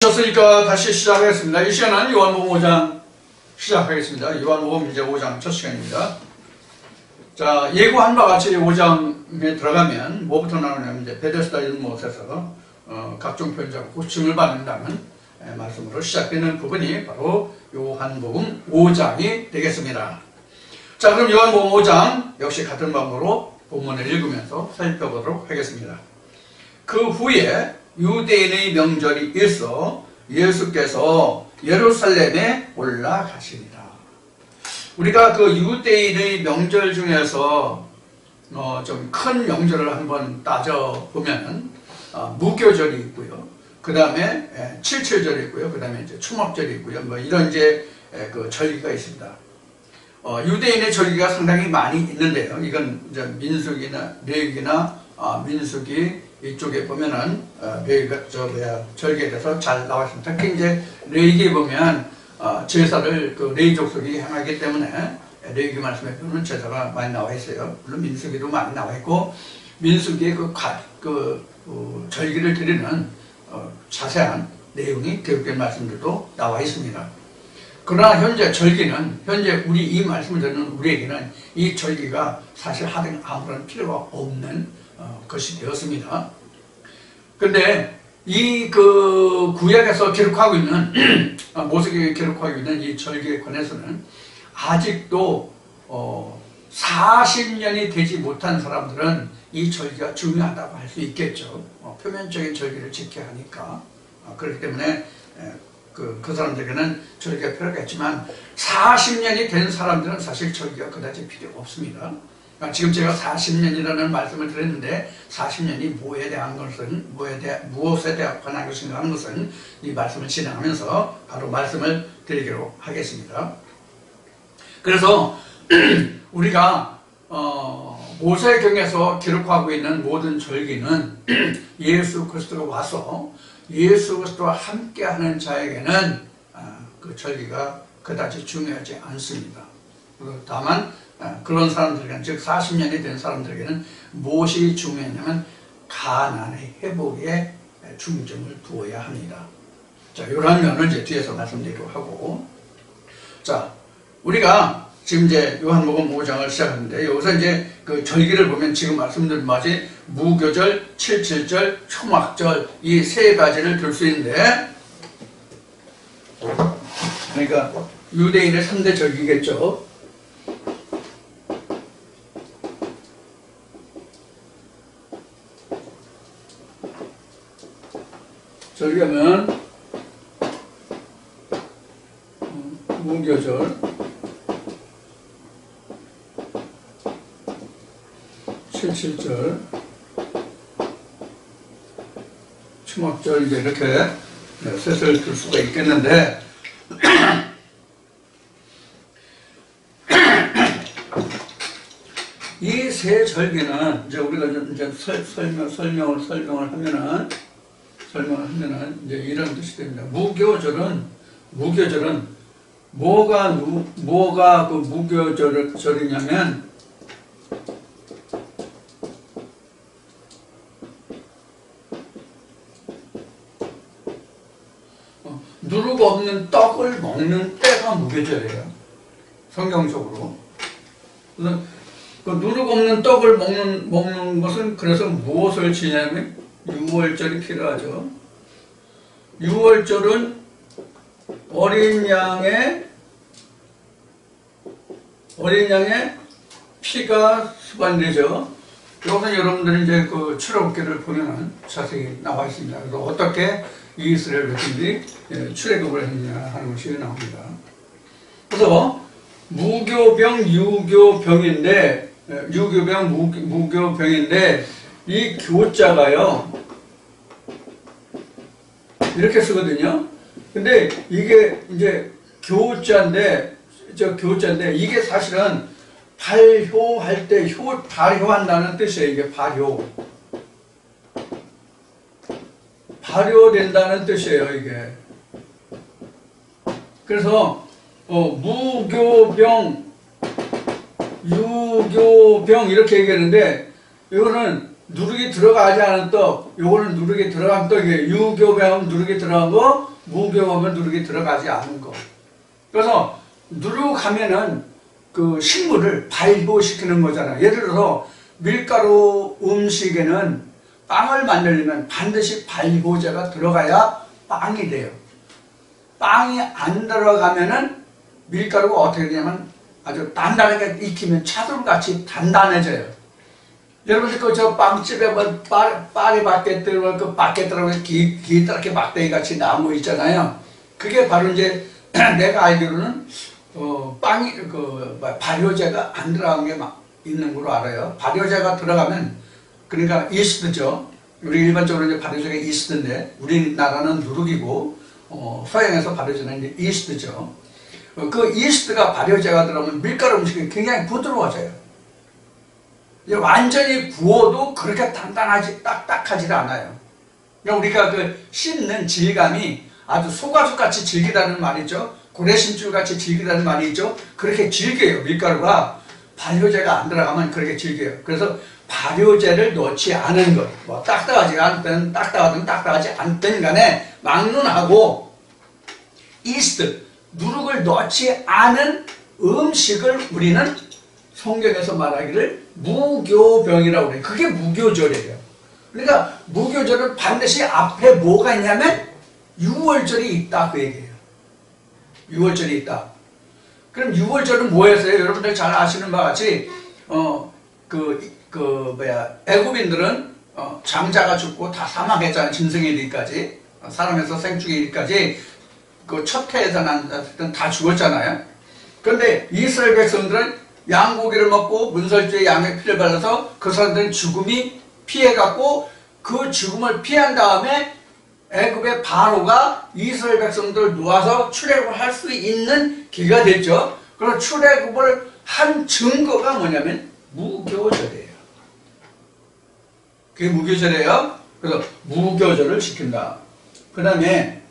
셨으니까 다시 시작하겠습니다. 이 시간은 요한복음 5장 시작하겠습니다. 요한복음 이제 5장 첫 시간입니다. 자, 예고한 바와 같이 5장에 들어가면 뭐부터 나오냐면 이제 베데스다 연못에서 각종 편지하고 고침을 받는다는 말씀으로 시작되는 부분이 바로 요한복음 5장이 되겠습니다. 자, 그럼 요한복음 5장 역시 같은 방법으로 본문을 읽으면서 살펴보도록 하겠습니다. 그 후에 유대인의 명절이 있어 예수께서 예루살렘에 올라가시니라. 우리가 그 유대인의 명절 중에서 좀 큰 명절을 한번 따져보면 무교절이 있고요. 그 다음에 칠칠절이 있고요. 그 다음에 이제 초막절이 있고요. 뭐 이런 이제 그 절기가 있습니다. 유대인의 절기가 상당히 많이 있는데요. 이건 이제 민수기나 레위기나 민수기 이쪽에 보면은 절기에 대해서 잘 나와 있습니다. 특히 이제 레위기에 보면 제사를 그 레위 족속이 행하기 때문에 레위기 말씀에 보면 제사가 많이 나와 있어요. 물론 민수기도 많이 나와 있고 민수기의 절기를 드리는 자세한 내용이 기록된 말씀들도 나와 있습니다. 그러나 현재 절기는 우리 이 말씀을 듣는 우리에게는 이 절기가 사실 아무런 필요가 없는 것이 되었습니다. 근데 이 구약에서 기록하고 있는 모세기에 기록하고 있는 이 절기에 관해서는 아직도 40년이 되지 못한 사람들은 이 절기가 중요하다고 할 수 있겠죠. 표면적인 절기를 지켜야 하니까. 그렇기 때문에 그 사람들에게는 절기가 필요하겠지만 40년이 된 사람들은 사실 절기가 그다지 필요 없습니다. 지금 제가 40년이라는 말씀을 드렸는데 40년이 무엇에 대한 관한 것인가 하는 것은 이 말씀을 진행하면서 바로 말씀을 드리기로 하겠습니다. 그래서 우리가 모세경에서 기록하고 있는 모든 절기는 예수 그리스도가 와서 예수 그리스도와 함께하는 자에게는 그 절기가 그다지 중요하지 않습니다. 다만 그런 사람들에게는, 즉 40년이 된 사람들에게는 무엇이 중요하냐면 가난의 회복에 중점을 두어야 합니다. 자, 이러한 면을 이제 뒤에서 말씀드리도록 하고, 자, 우리가 지금 이제 요한복음 5장을 시작하는데 여기서 이제 그 절기를 보면 지금 말씀드린 바지 무교절, 칠칠절, 초막절 이 세 가지를 들 수 있는데, 그러니까 유대인의 3대 절기겠죠. 절기하면 무교절, 칠칠절, 초막절 이제 이렇게 셋을 들 수가 있겠는데 이 세 절기는 이제 우리가 이제 설명을 하면은 이제 이런 뜻이 됩니다. 무교절은 뭐가 그 무교절이냐면 누룩 없는 떡을 먹는 때가 무교절이에요. 성경적으로. 그래서 그 누룩 없는 떡을 먹는 것은 그래서 무엇을 지냐면 6월절이 필요하죠. 6월절은 어린 양의 피가 수반되죠. 이것은 여러분들이 이제 그 출애굽기를 보면 자세히 나와 있습니다. 그래서 어떻게 이스라엘 백성들이 출애굽을 했느냐 하는 것이 나옵니다. 그래서 무교병, 유교병인데 무교병인데 이 교자가요 이렇게 쓰거든요. 근데 이게 이제 교자인데 이게 사실은 발효할 때 발효한다는 뜻이에요. 이게 발효된다는 뜻이에요. 이게. 그래서 무교병, 유교병 이렇게 얘기하는데 이거는 누룩이 들어가지 않은 떡, 요거는 누룩이 들어간 떡이에요. 유교배하면 누룩이 들어간 거, 무교하면 누룩이 들어가지 않은 거. 그래서 누룩하면은 그 식물을 발효시키는 거잖아요. 예를 들어서 밀가루 음식에는 빵을 만들려면 반드시 발효제가 들어가야 빵이 돼요. 빵이 안 들어가면은 밀가루가 어떻게 되냐면 아주 단단하게 익히면 차돌같이 단단해져요. 여러분들 저 빵집에 뭐 파리바게뜨 그 바게뜨라고 기다랗게 막대기 같이 나무 있잖아요. 그게 바로 이제 내가 알기로는 빵이 발효제가 안 들어간 게 막 있는 걸로 알아요. 발효제가 들어가면 그러니까 이스트죠. 우리 일반적으로 이제 발효제가 이스트인데 우리나라는 누룩이고 서양에서 발효제는 이제 이스트죠. 그 이스트가 발효제가 들어가면 밀가루 음식이 굉장히 부드러워져요. 완전히 구워도 그렇게 단단하지 딱딱하지 않아요. 그러니까 우리가 그 씹는 질감이 아주 소가죽같이 질기다는 말이죠. 고래심줄같이 질기다는 말이 있죠. 그렇게 질겨요. 밀가루가 발효제가 안 들어가면 그렇게 질겨요. 그래서 발효제를 넣지 않은 것, 뭐 딱딱하지 않든 딱딱하지 않든 간에 막론하고 이스트, 누룩을 넣지 않은 음식을 우리는 성경에서 말하기를 무교병이라고 그래요. 그게 무교절이에요. 그러니까 무교절은 반드시 앞에 뭐가 있냐면 유월절이 있다 그 얘기예요. 유월절이 있다. 그럼 유월절은 뭐였어요? 여러분들 잘 아시는 바와 같이 애굽인들은 장자가 죽고 다 사망했잖아요. 짐승의 일까지 사람에서 생축의 일까지 그 첫 해에서 난 다 죽었잖아요. 그런데 이스라엘 백성들은 양고기를 먹고 문설주에 양의 피를 발라서 그 사람들은 죽음이 피해갖고 그 죽음을 피한 다음에 애굽의 바로가 이스라엘 백성들을 놓아서 출애굽을 할 수 있는 기회가 됐죠. 그래서 출애굽을 한 증거가 뭐냐면 무교절이에요. 그게 무교절이에요. 그래서 무교절을 지킨다. 그 다음에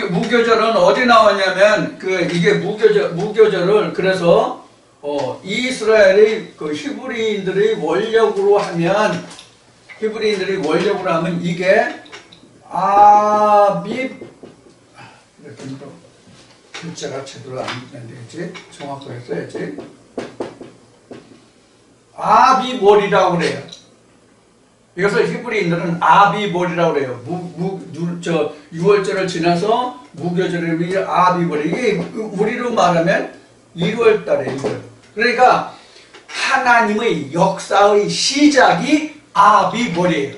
무교절은 어디 나왔냐면 이게 무교절을 그래서 이스라엘의 그 히브리인들의 원력으로 하면 이게 아빕 이렇게 글자가 제대로 안 되겠지? 정확하게 써야지. 아비몰이라고 그래요. 이것을 히브리인들은 아비몰이라고 그래요. 유월절을 지나서 무교절을 아비몰. 이게 우리로 말하면 1월달에 1월. 그러니까 하나님의 역사의 시작이 아비몰이에요.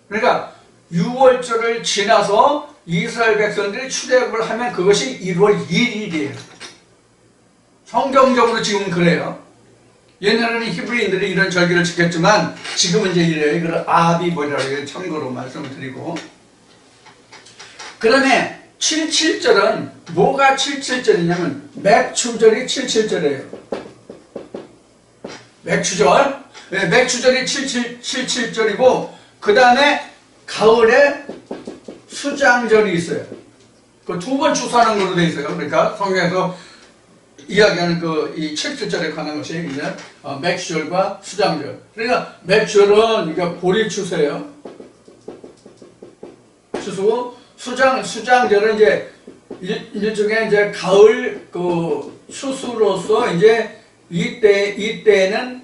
그러니까 유월절을 지나서 이스라엘 백성들이 출애굽을 하면 그것이 1월 1일이에요. 성경적으로 지금 그래요. 옛날에는 히브리인들이 이런 절기를 지켰지만 지금은 이제 이래요. 이걸 아비몰이라고 참고로 말씀을 드리고, 그 다음에 77절은 뭐가 77절이냐면 맥추절이 77절이에요. 맥추절, 맥추절이 77절이고 그 다음에 가을에 수장절이 있어요. 그 두 번 추수하는 걸로 되어 있어요. 그러니까 성경에서 이야기하는 이 77절에 관한 것이 이제 맥추절과 수장절. 그러니까 맥추절은 그러니까 보리 추수예요. 추수고 수장절은 이제 일종의 이제 가을 추수로서 이제 이때는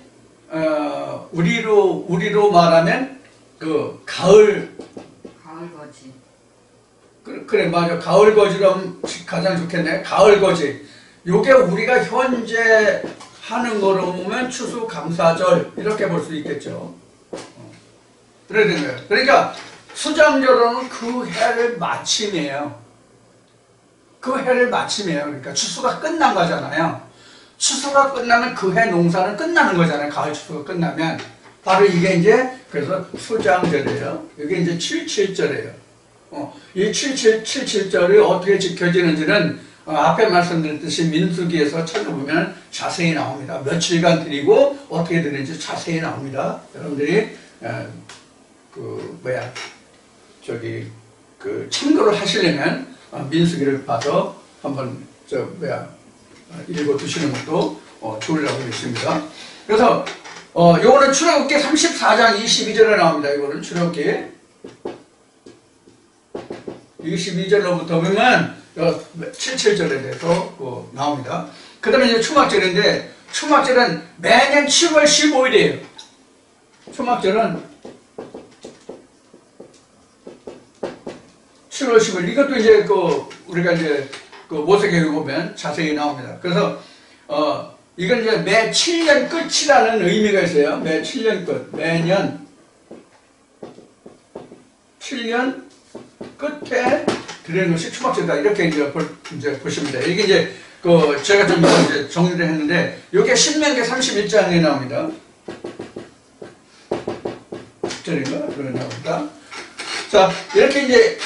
우리로 말하면 가을거지. 그래 맞아. 가을거지로 가장 좋겠네. 가을거지. 요게 우리가 현재 하는 거로 보면 추수감사절 이렇게 볼 수 있겠죠. 그래야 되는 거예요. 그러니까 수장절은 그 해를 마침이에요. 그 해를 마침이에요. 그러니까 추수가 끝난 거잖아요. 추수가 끝나면 그 해 농사는 끝나는 거잖아요. 가을 추수가 끝나면. 바로 이게 이제 그래서 수장절이에요. 이게 이제 77절이에요. 이 77절이 어떻게 지켜지는지는 앞에 말씀드렸듯이 민수기에서 찾아보면 자세히 나옵니다. 며칠간 드리고 어떻게 드리는지 자세히 나옵니다. 여러분들이 참고를 하시려면 민수기를 봐서 한번 읽어 두시는 것도 조리라고 있습니다. 그래서 요거는 출애굽기 34장 22절에 나옵니다. 이거는 출애굽기 22절로부터 보면 77절에 대해서 나옵니다. 그 다음에 이제 초막절인데, 초막절은 매년 7월 15일이에요. 초막절은 7월 15일. 이것도 이제 우리가 이제 모세계획에 보면 자세히 나옵니다. 그래서, 이건 이제 매 7년 끝이라는 의미가 있어요. 매 7년 끝. 매년 7년 끝에 드리는 것이 초막절이다. 이렇게 이제 보시면 돼요. 이게 이제 제가 좀 이제 정리를 했는데, 이게 신명기 31장에 나옵니다. 10절인가? 그런 나옵니다. 자, 이렇게 이제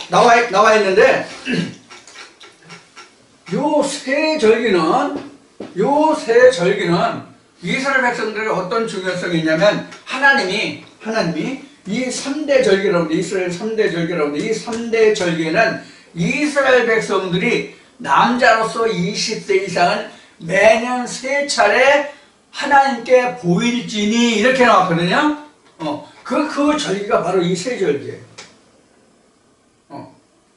나와 있는데, 요 세 절기는 이스라엘 백성들에게 어떤 중요성이 있냐면, 하나님이 이 3대 절기라고, 이스라엘 3대 절기라고, 이 3대 절기에는 이스라엘 백성들이 남자로서 20세 이상은 매년 3차례 하나님께 보일지니, 이렇게 나왔거든요. 그 절기가 바로 이 세 절기예요.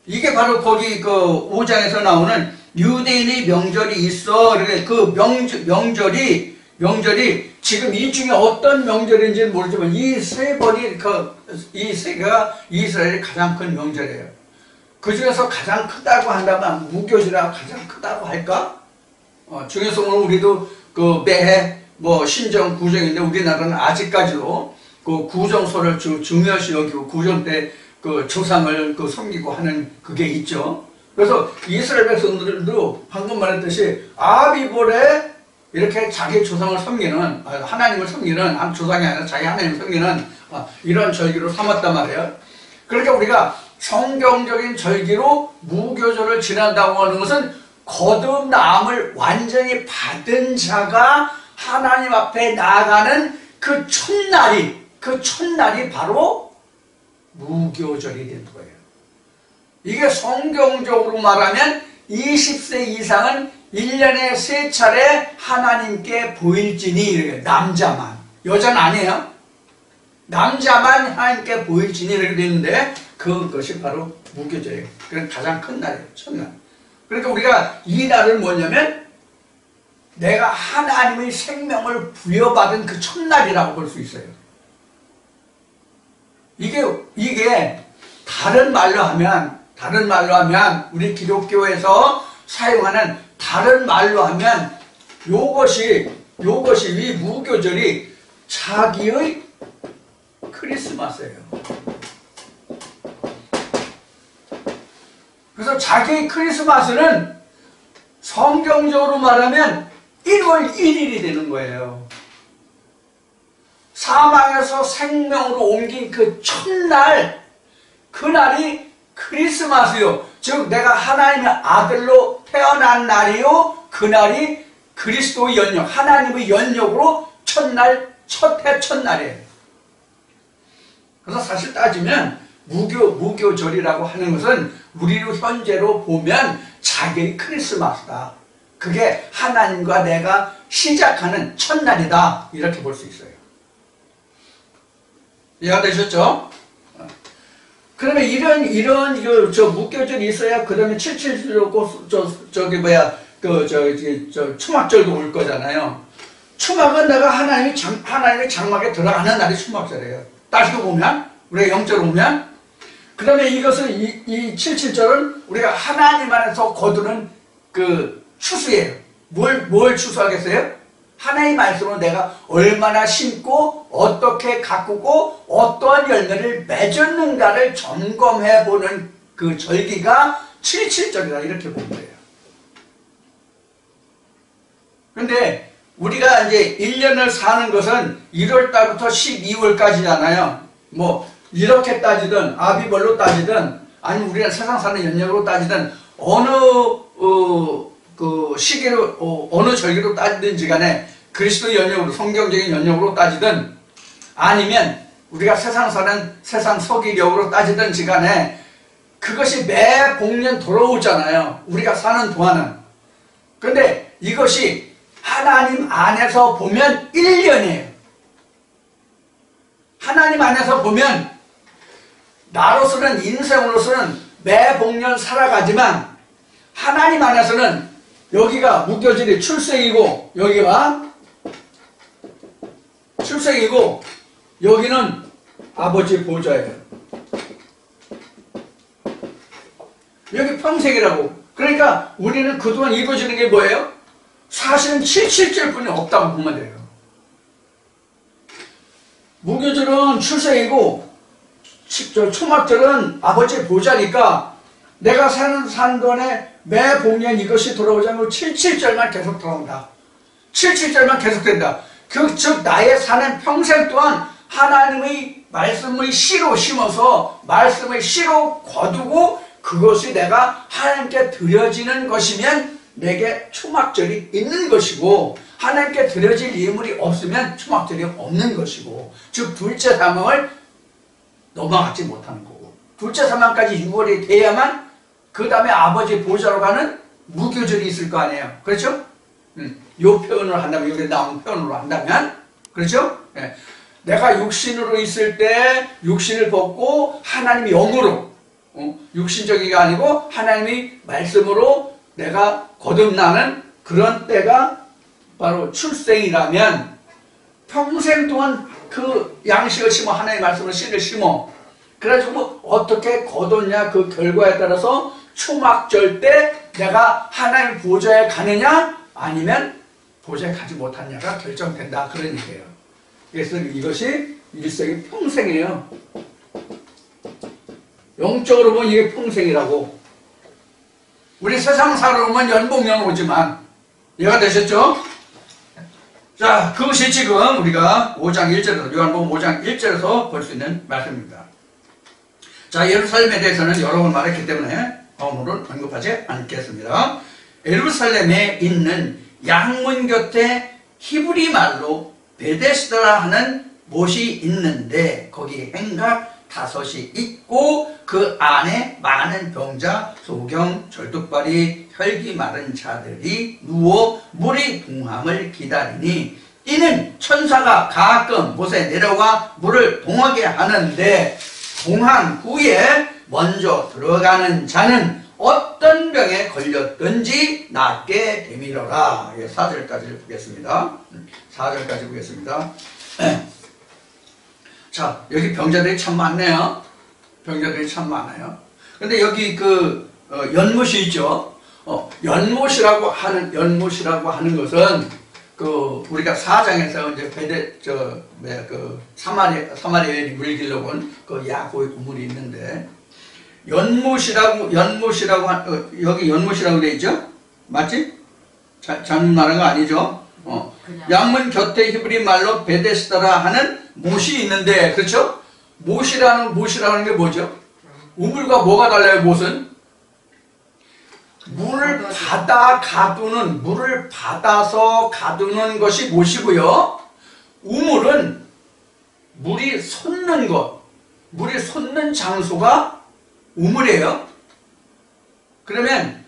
이게 바로 거기 5장에서 나오는 유대인의 명절이 있어. 그 명절이 지금 이 중에 어떤 명절인지는 모르지만 이 세 번이 이 세 개가 이스라엘의 가장 큰 명절이에요. 그 중에서 가장 크다고 한다면 무교절이가 가장 크다고 할까? 중에서 오늘 우리도 매해 신정 구정인데, 우리나라는 아직까지도 구정소를 중요시 여기고 구정 때 조상을 섬기고 하는 그게 있죠. 그래서 이스라엘 백성들도 방금 말했듯이 아비볼에 이렇게 자기 조상을 섬기는, 하나님을 섬기는, 조상이 아니라 자기 하나님을 섬기는 이런 절기로 삼았단 말이에요. 그러니까 우리가 성경적인 절기로 무교절을 지낸다고 하는 것은 거듭남을 완전히 받은 자가 하나님 앞에 나아가는 그 첫날이 바로 무교절이 된 거예요. 이게 성경적으로 말하면 20세 이상은 1년에 3차례 하나님께 보일지니, 이렇게 남자만, 여자는 아니에요. 남자만 하나님께 보일지니 이렇게 되어 있는데, 그것이 바로 무교절이에요. 그건 가장 큰 날이에요. 첫날. 그러니까 우리가 이 날을 뭐냐면 내가 하나님의 생명을 부여받은 그 첫날이라고 볼 수 있어요. 이게 다른 말로 하면 우리 기독교에서 사용하는 다른 말로 하면 요것이 이 무교절이 자기의 크리스마스예요. 그래서 자기의 크리스마스는 성경적으로 말하면 1월 1일이 되는 거예요. 사망에서 생명으로 옮긴 그 첫날, 그날이 크리스마스요. 즉 내가 하나님의 아들로 태어난 날이요. 그날이 그리스도의 연역, 하나님의 연역으로 첫날이에요. 그래서 사실 따지면 무교절이라고 하는 것은 우리로 현재로 보면 자기의 크리스마스다. 그게 하나님과 내가 시작하는 첫날이다. 이렇게 볼 수 있어요. 이해가 되셨죠? 그러면 이런 무교절이 있어야 그 다음에 77절로 초막절도 올 거잖아요. 초막은 내가 하나님의 장막에 들어가는 날이 초막절이에요. 따지고 보면, 우리가 영적으로 보면, 그 다음에 이것은 이 77절은 우리가 하나님 안에서 거두는 그 추수예요. 뭘 추수하겠어요? 하나님 말씀으로 내가 얼마나 심고 어떻게 가꾸고 어떠한 열매를 맺었는가를 점검해보는 그 절기가 77절이다. 이렇게 보는 거예요. 그런데 우리가 이제 1년을 사는 것은 1월달부터 12월까지잖아요. 이렇게 따지든 아비벌로 따지든 아니면 우리가 세상 사는 연령으로 따지든 어느 시기로 어느 절기로 따지든지 간에 그리스도의 연령으로, 성경적인 연령으로 따지든 아니면 우리가 세상 사는 세상 서기력으로 따지든지 간에 그것이 매 복년 돌아오잖아요. 우리가 사는 동안은. 그런데 이것이 하나님 안에서 보면 1년이에요. 하나님 안에서 보면 나로서는 인생으로서는 매복년 살아가지만 하나님 안에서는 여기가 무교절이 출생이고 여기가 출생이고 여기는 아버지 보좌예요. 여기 평생이라고. 그러니까 우리는 그동안 이루어지는 게 뭐예요? 사실은 77절뿐이 없다고 보면 돼요. 무교절은 출생이고 초막절은 아버지의 보좌니까 내가 사는 동안에 매 복년 이것이 돌아오자면 77절만 계속 돌아온다. 77절만 계속된다. 즉 나의 사는 평생 동안 하나님의 말씀의 씨로 심어서 말씀의 씨로 거두고 그것이 내가 하나님께 드려지는 것이면 내게 초막절이 있는 것이고 하나님께 드려질 예물이 없으면 초막절이 없는 것이고 즉 둘째 사망을 넘어가지 못하는 거고 둘째 사망까지 6월이 돼야만 그 다음에 아버지 보좌로 가는 무교절이 있을 거 아니에요. 그렇죠? 요 표현을 한다면 여기 나온 표현으로 한다면 그렇죠? 예. 내가 육신으로 있을 때 육신을 벗고 하나님이 영으로 육신적이가 아니고 하나님이 말씀으로 내가 거듭나는 그런 때가 바로 출생이라면 평생 동안 그 양식을 심어 하나님의 말씀을 씨를 심어 그래가지고 어떻게 거뒀냐 그 결과에 따라서 초막절 때 내가 하나님 보좌에 가느냐 아니면 보좌에 가지 못하느냐가 결정된다 그런 얘기예요. 그래서 이것이 일생이 평생이에요. 영적으로 보면 이게 평생이라고. 우리 세상 살아오면 연봉연 오지만 이해가 되셨죠? 자, 그것이 지금 우리가 5장 1절에서 요한복음 5장 1절에서 볼 수 있는 말씀입니다. 자, 예루살렘에 대해서는 여러 번 말했기 때문에 오늘은 언급하지 않겠습니다. 예루살렘에 있는 양문 곁에 히브리 말로 베데스다라 하는 못이 있는데 거기 행각 5이 있고 그 안에 많은 병자, 소경, 절뚝발이, 혈기 마른 자들이 누워 물이 동함을 기다리니 이는 천사가 가끔 못에 내려와 물을 동하게 하는데 동한 후에 먼저 들어가는 자는 어떤 병에 걸렸든지 낫게 되밀어라. 4절까지 보겠습니다. 4절까지 보겠습니다. 자, 여기 병자들이 참 많네요. 병자들이 참 많아요. 근데 여기 연못이 있죠. 연못이라고 하는 것은 우리가 4장에서 이제 사마리아에 물기려고 온 그 야고의 우물이 있는데 연못이라고 여기 연못이라고 돼 있죠? 맞지? 잘못 말한 거 아니죠? 양문 곁에 히브리 말로 베데스다라 하는 못이 있는데 그렇죠? 못이라는 게 뭐죠? 우물과 뭐가 달라요? 못은 물을 받아서 가두는 것이 못이고요. 우물은 물이 솟는 것, 물이 솟는 장소가 우물이에요. 그러면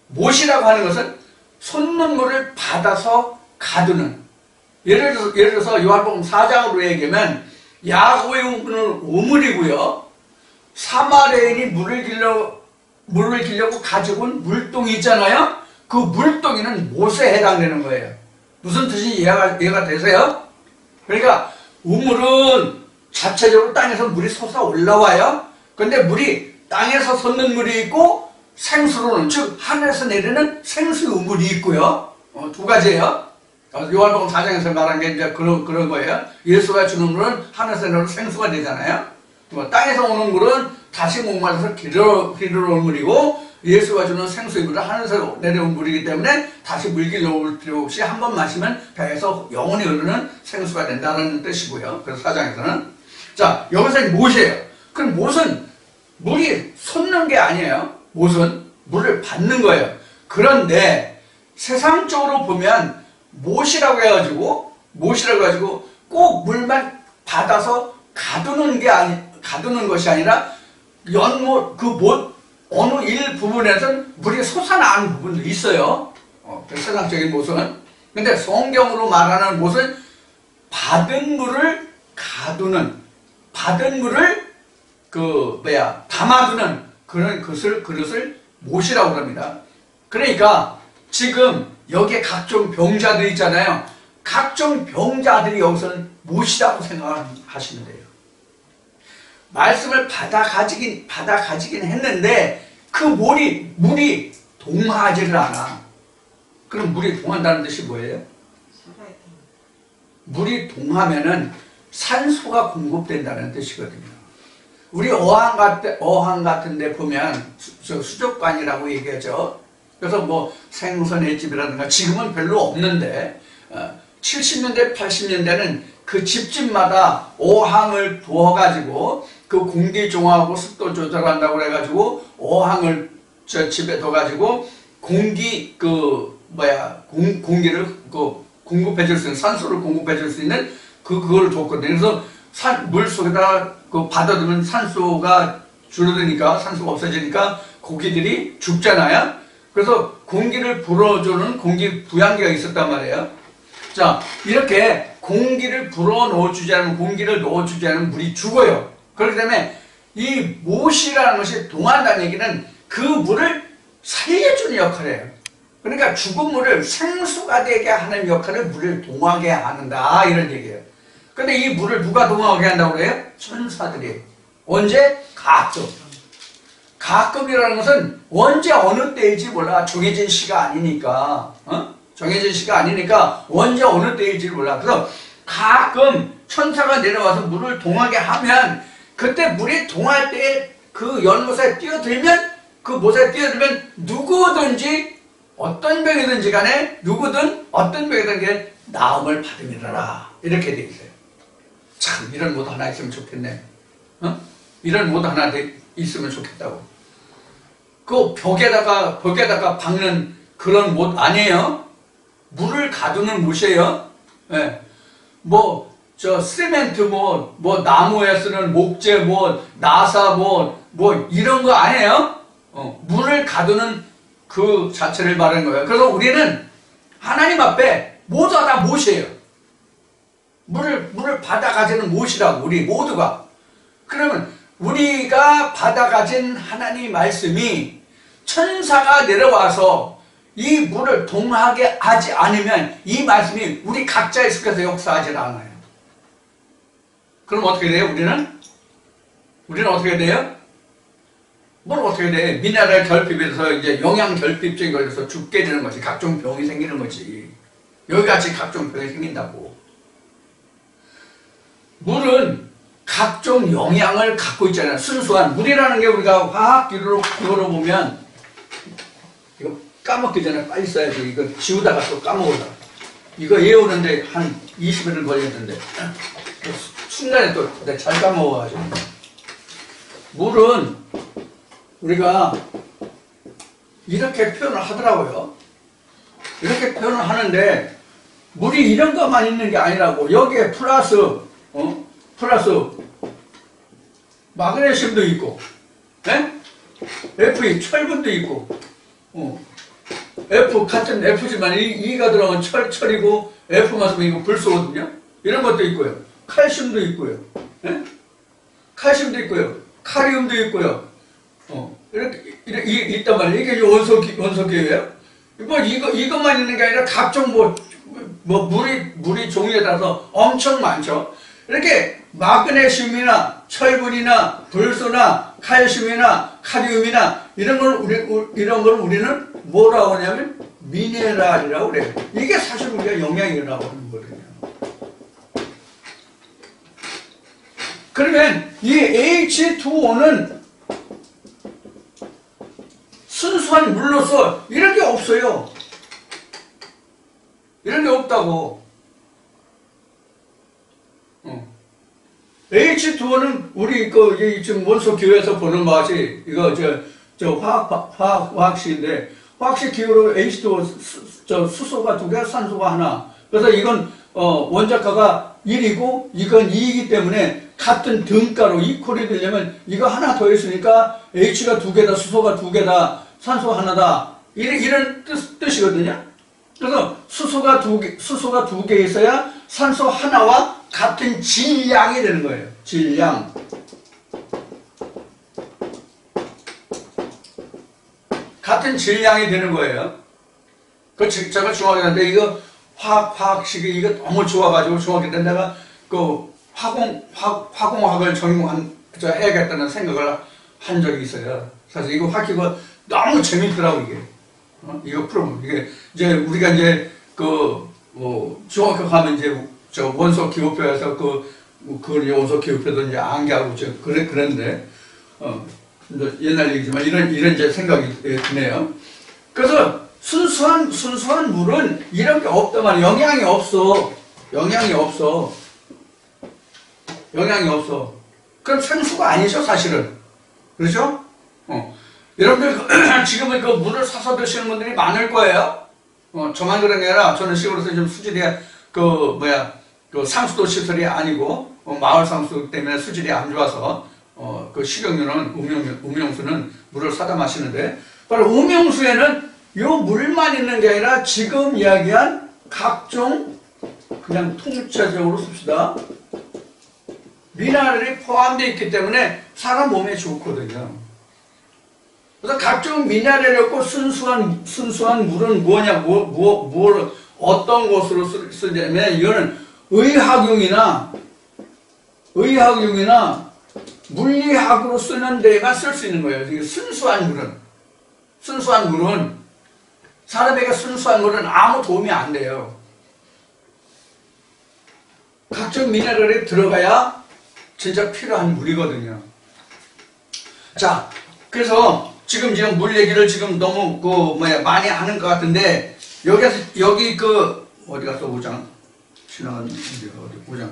못이라고 하는 것은 솟는 물을 받아서 가두는. 예를 들어서 요한복음 4장으로 얘기하면 야고의 우물은 우물이고요. 사마리아인이 물을 기려고 가지고 온 물동이 있잖아요. 그 물동이는 못에 해당되는 거예요. 무슨 뜻인지 이해가 되세요? 그러니까 우물은 자체적으로 땅에서 물이 솟아 올라와요. 근데 물이 땅에서 솟는 물이 있고 생수로는 즉 하늘에서 내리는 생수 우물이 있고요. 두 가지예요. 요한복음 4장에서 말한 게 이제 그런 거예요. 예수가 주는 물은 하늘에서 내리는 생수가 되잖아요. 땅에서 오는 물은 다시 목말라서 기르러 올 물이고 예수가 주는 생수의 물은 하늘에서 내려온 물이기 때문에 다시 물기를 올 필요 없이 한 번 마시면 배에서 영원히 흐르는 생수가 된다는 뜻이고요. 그래서 4장에서는 자 여기서 못이에요. 그럼 못은 물이 솟는 게 아니에요. 못은 물을 받는 거예요. 그런데 세상적으로 보면 못이라고 해가지고 꼭 물만 받아서 가두는 것이 아니라 연못 그 못 어느 일부분에서는 물이 솟아나는 부분도 있어요. 세상적인 못은 근데 성경으로 말하는 못은 받은 물을 가두는, 받은 물을 담아두는 그런 그릇을 못이라고 합니다. 그러니까 지금 여기에 각종 병자들 있잖아요. 각종 병자들이 여기서는 못이라고 생각하시면 돼요. 말씀을 받아 가지긴 했는데 그 물이 동하지를 않아. 그럼 물이 동한다는 뜻이 뭐예요? 물이 동하면은 산소가 공급된다는 뜻이거든요. 우리 어항 같은 데 보면 수족관이라고 얘기하죠. 그래서 뭐 생선의 집이라든가 지금은 별로 없는데 70년대 80년대는 그 집집마다 어항을 두어가지고 그 공기 중화하고 습도 조절한다고 그래가지고 어항을 집에 둬가지고 공기를 공급해줄 수 있는, 산소를 공급해줄 수 있는 그걸 줬거든요. 그래서 물 속에다 받아두면 산소가 줄어드니까, 산소가 없어지니까 고기들이 죽잖아요. 그래서 공기를 불어주는 공기 부양기가 있었단 말이에요. 자, 이렇게 공기를 불어넣어주지 않으면, 공기를 넣어주지 않으면 물이 죽어요. 그렇기 때문에 이 못이라는 것이 동한다는 얘기는 그 물을 살려주는 역할을 해요. 그러니까 죽은 물을 생수가 되게 하는 역할을 물을 동하게 하는다, 이런 얘기예요. 근데 이 물을 누가 동하게 한다고 그래요? 천사들이. 언제? 가끔. 가끔이라는 것은 언제 어느 때일지 몰라. 정해진 시가 아니니까. 정해진 시가 아니니까 언제 어느 때일지 몰라. 그래서 가끔 천사가 내려와서 물을 동하게 하면, 그때 물이 동할 때 그 연못에 뛰어들면, 그 못에 뛰어들면 누구든지 어떤 병이든지 간에 누구든 어떤 병이든 간에 나음을 받음이라라, 이렇게 돼 있어요. 참, 이런 못 하나 있으면 좋겠네. 이런 못 하나 있으면 좋겠다고. 그 벽에다가 박는 그런 못 아니에요. 물을 가두는 못이에요. 네. 시멘트 나무에 쓰는 목재 나사 이런 거 아니에요. 물을 가두는 그 자체를 말하는 거예요. 그래서 우리는 하나님 앞에 모두 다 못이에요. 물을 받아가지는 못이라고, 우리 모두가. 그러면 우리가 받아가진 하나님 말씀이 천사가 내려와서 이 물을 동하게 하지 않으면 이 말씀이 우리 각자에 속해서 역사하지 않아요. 그럼 어떻게 돼요? 우리는 어떻게 돼요? 뭘 어떻게 돼? 미네랄 결핍에서 이제 영양 결핍증이 걸려서 죽게 되는 거지. 각종 병이 생기는 거지. 여기같이 각종 병이 생긴다고. 물은 각종 영양을 갖고 있잖아요. 순수한 물이라는 게 우리가 화학 기호로 보면, 이거 까먹기 전에 빨리 써야지. 이거 지우다가 또 까먹으려고. 이거 외우는데 한 20일은 걸렸는데 순간에 또 내가 잘 까먹어가지고. 물은 우리가 이렇게 표현을 하더라고요. 이렇게 표현을 하는데 물이 이런 것만 있는 게 아니라고. 여기에 플러스 마그네슘도 있고, 네? Fe 철분도 있고, F 같은 F지만 E가 들어가면 철이고, F만 쓰면 이거 불소거든요. 이런 것도 있고요. 칼슘도 있고요. 네? 칼슘도 있고요. 카리움도 있고요. 이렇게 있단 말이에요. 이게 원소기예요. 이것만 있는 게 아니라 각종 물이 종류에 따라서 엄청 많죠. 이렇게 마그네슘이나 철분이나 불소나 칼슘이나 카리움이나 이런 걸 우리는 뭐라고 하냐면 미네랄이라고 그래요. 이게 사실 우리가 영양이라고 하는 거거든요. 그러면 이 H2O는 순수한 물로서 이런 게 없어요. 이런 게 없다고. H2O는 우리 지금 원소 기호에서 보는 맛이 이거 화학식인데, 화학식 기호로 H2O 수소가 2개, 산소가 하나. 그래서 이건 원자가가 1이고 이건 2이기 때문에 같은 등가로 이퀄이 되려면 이거 하나 더 있으니까 H가 2개다, 수소가 2개다, 산소가 하나다. 이런 뜻이거든요. 그래서 수소가 두 개 있어야 산소 하나와 같은 질량이 되는 거예요. 질량. 같은 질량이 되는 거예요. 제가 중학교 때인데 이거 화학식이 이거 너무 좋아가지고 중학교 때 내가 그 화공학을 해야겠다는 생각을 한 적이 있어요. 사실 이거 학기가 너무 재밌더라고 이게. 이거 풀어보면 이게 이제 우리가 이제 중학교 가면 이제 원소 기호표에서 그 원소 기호표도 이제 암기하고 그랬는데 옛날 얘기지만 이런 이제 생각이 드네요. 그래서 순수한 물은 이런 게 없다만 영양이 없어. 그럼 생수가 아니죠 사실은. 그렇죠? 여러분들 지금은 그 물을 사서 드시는 분들이 많을 거예요. 저만 그런 게 아니라 저는 시골에서 좀 수질이 그 상수도 시설이 아니고 마을 상수 때문에 수질이 안 좋아서 그 식용유는 음용수는 물을 사다 마시는데 바로 음용수에는 요 물만 있는 게 아니라 지금 이야기한 각종 그냥 통째적으로 씁시다. 미네랄이 포함되어 있기 때문에 사람 몸에 좋거든요. 그래서 각종 미네랄이 없고 순수한 물은 뭐냐, 어떤 것으로 쓰냐면 이거는 의학용이나 물리학으로 쓰는 데만 쓸 수 있는 거예요. 순수한 물은 사람에게 순수한 물은 아무 도움이 안 돼요. 각종 미네랄이 들어가야 진짜 필요한 물이거든요. 자, 그래서 지금 물 얘기를 지금 너무 많이 하는 것 같은데 여기 어디 갔어 5장 지나갔는데 어디 5장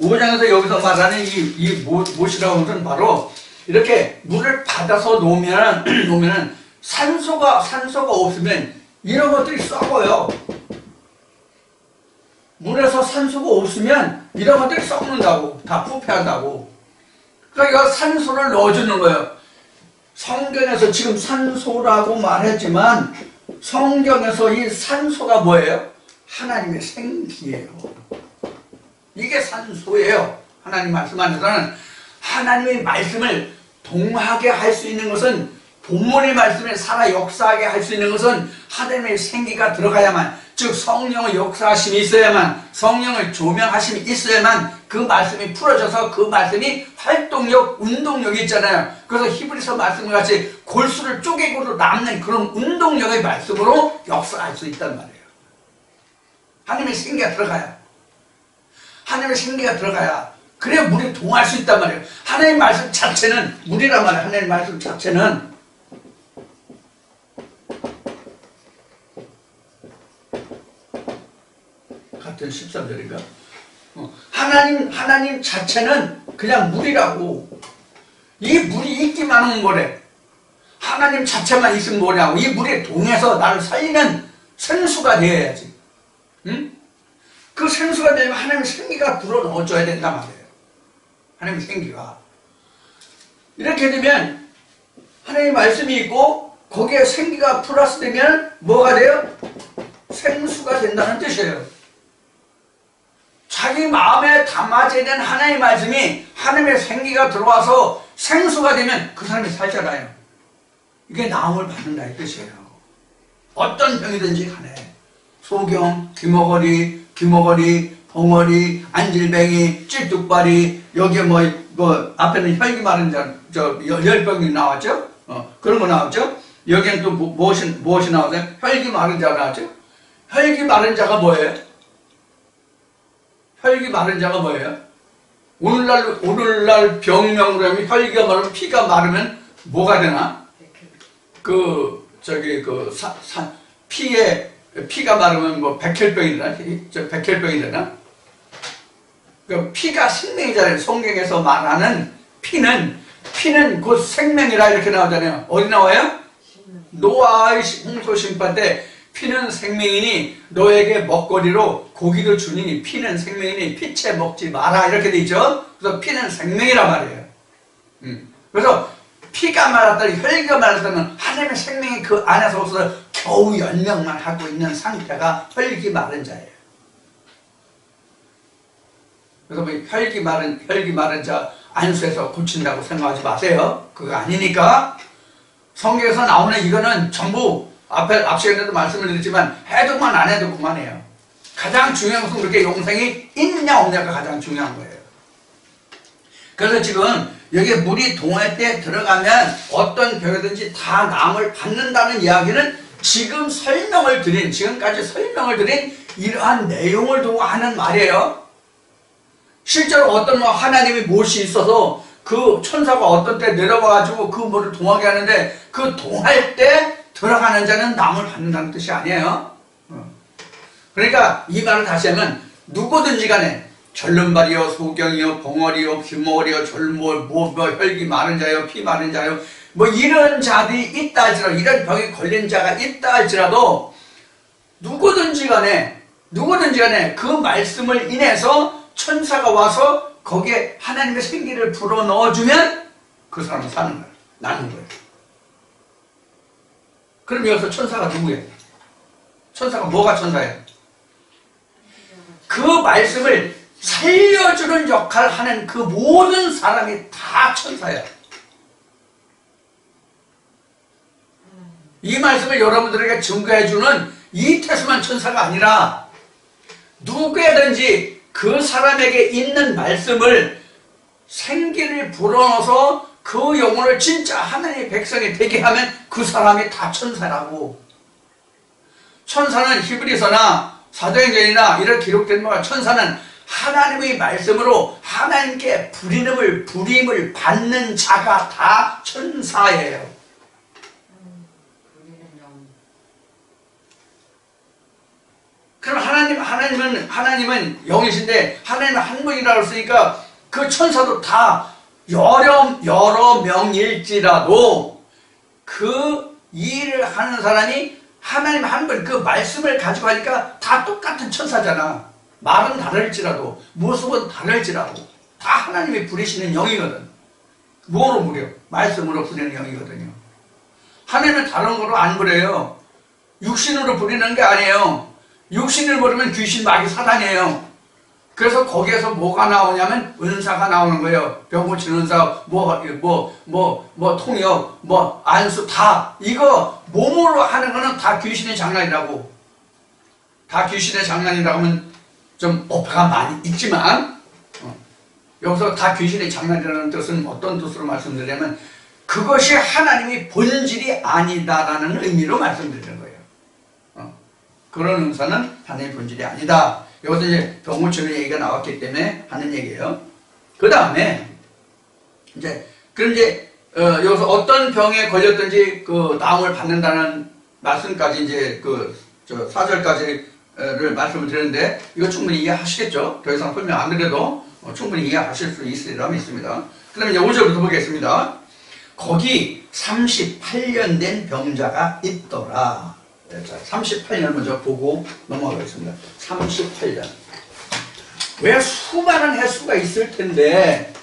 5장에서 여기서 말하는 이 무엇이라고 하면 바로 이렇게 물을 받아서 놓으면은 산소가 없으면 이런 것들이 썩어요. 물에서 산소가 없으면 이런 것들이 썩는다고, 다 부패한다고. 그러니까 산소를 넣어주는 거예요. 성경에서 지금 산소라고 말했지만 성경에서 이 산소가 뭐예요? 하나님의 생기예요. 이게 산소예요. 하나님 말씀 안에서는 하나님의 말씀을 동하게 할 수 있는 것은 본문의 말씀에 살아 역사하게 할 수 있는 것은 하나님의 생기가 들어가야만, 즉 성령의 역사하심이 있어야만, 성령의 조명하심이 있어야만 그 말씀이 풀어져서 그 말씀이 활동력, 운동력이 있잖아요. 그래서 히브리서 말씀같이 골수를 쪼개고도 남는 그런 운동력의 말씀으로 역사할 수 있단 말이에요. 하나님의 생기가 들어가야. 하나님의 생기가 들어가야. 그래야 물이 동할 수 있단 말이에요. 하나님의 말씀 자체는 물이란 말이에요. 하나님의 말씀 자체는. 같은 13절인가? 하나님 자체는 그냥 물이라고. 이 물이 있기만 하면 뭐래? 하나님 자체만 있으면 뭐냐고. 이 물에 동해서 나를 살리는 생수가 되어야지. 응? 그 생수가 되면 하나님의 생기가 불어넣어줘야 된단 말이에요. 하나님의 생기가. 이렇게 되면 하나님의 말씀이 있고 거기에 생기가 플러스 되면 뭐가 돼요? 생수가 된다는 뜻이에요. 자기 마음에 담아져야 되는 하나님의 말씀이 하나님의 생기가 들어와서 생수가 되면 그 사람이 살잖아요. 이게 나음을 받는다 이 뜻이에요. 어떤 병이든지 간에 소경, 귀머거리, 벙어리, 안질뱅이, 찔뚝발이, 여기에 앞에는 혈기 마른 열병이 나왔죠? 그런 거 나왔죠? 여기엔 또 무엇이 나왔어요? 혈기 마른 자가 나왔죠? 혈기 마른 자가 뭐예요? 혈기 마른 자가 뭐예요? 오늘날 병명으로 하면 혈기가 마르면 피가 마르면 뭐가 되나? 피가 마르면 백혈병이 되나? 백혈병이 되나? 피가 생명이잖아요. 성경에서 말하는 피는 곧 생명이라 이렇게 나오잖아요. 어디 나와요? 노아의 홍수 심판 때 피는 생명이니 너에게 먹거리로 고기도 주니 피는 생명이니 피채 먹지 마라 이렇게 돼 있죠. 그래서 피는 생명이란 말이에요. 그래서 피가 말았다니 혈기가 말았다는 하나님의 생명이 그 안에서 없어서 겨우 연명만 하고 있는 상태가 혈기 마른 자예요. 그래서 뭐 혈기 마른 자 안수해서 고친다고 생각하지 마세요. 그거 아니니까. 성경에서 나오는 이거는 전부 앞 시간에도 말씀을 드렸지만 해도만 안 해도 그만해요. 가장 중요한 것은 그렇게 영생이 있냐 없냐가 가장 중요한 거예요. 그래서 지금 여기에 물이 동할 때 들어가면 어떤 병이든지 다 남을 받는다는 이야기는 지금까지 설명을 드린 이러한 내용을 두고 하는 말이에요. 실제로 어떤 하나님이 못이 있어서 그 천사가 어떤 때 내려와가지고 그 물을 동하게 하는데 그 동할 때 들어가는 자는 남을 받는다는 뜻이 아니에요. 그러니까 이 말을 다시 하면 누구든지 간에 절름발이요, 소경이요, 봉어리요, 귀머리요, 절모, 혈기 마른 자요, 피 마른 자요, 뭐 이런 자들이 있다 할지라도, 이런 병에 걸린 자가 있다 할지라도 누구든지 간에 그 말씀을 인해서 천사가 와서 거기에 하나님의 생기를 불어 넣어주면 그 사람은 사는 거예요. 나는 거예요. 그럼 여기서 천사가 누구예요? 천사가 뭐가 천사예요? 그 말씀을 살려주는 역할을 하는 그 모든 사람이 다 천사예요. 이 말씀을 여러분들에게 증거해주는 이태수만 천사가 아니라 누구든지 그 사람에게 있는 말씀을 생기를 불어넣어서 그 영혼을 진짜 하나님의 백성이 되게 하면 그 사람이 다 천사라고. 천사는 히브리서나 사도행전이나 이런 기록된 바가 천사는 하나님의 말씀으로 하나님께 부림을 받는 자가 다 천사예요. 그럼 하나님은 영이신데 하나님은 한 분이라고 했으니까 그 천사도 다 여러 명일지라도 그 일을 하는 사람이 하나님 한 분, 그 말씀을 가지고 하니까 다 똑같은 천사잖아. 말은 다를지라도, 모습은 다를지라도 다 하나님이 부리시는 영이거든. 뭐로 부려? 말씀으로 부리는 영이거든요. 하나님은 다른 거로 안 부려요. 육신으로 부리는 게 아니에요. 육신을 부르면 귀신, 마귀, 사단이에요. 그래서 거기에서 뭐가 나오냐면 은사가 나오는 거예요. 병 고치는 은사, 통역, 안수, 다. 이거 몸으로 하는 거는 다 귀신의 장난이라고. 다 귀신의 장난이라고 하면 좀 오해가 많이 있지만, 여기서 다 귀신의 장난이라는 뜻은 어떤 뜻으로 말씀드리냐면, 그것이 하나님이 본질이 아니다라는 의미로 말씀드리는 거예요. 그런 은사는 하나님의 본질이 아니다. 여기서 이제 병 고치는 얘기가 나왔기 때문에 하는 얘기예요. 그 다음에, 여기서 어떤 병에 걸렸든지 그 나음을 받는다는 말씀까지 4절까지를 말씀을 드렸는데, 이거 충분히 이해하시겠죠? 더 이상 설명 안 드려도 충분히 이해하실 수 있으리라 믿습니다. 그 다음에 이제 5절부터 보겠습니다. 거기 38년 된 병자가 있더라. 자, 38년 먼저 보고 넘어가겠습니다. 38년. 왜 수많은 횟수가 있을 텐데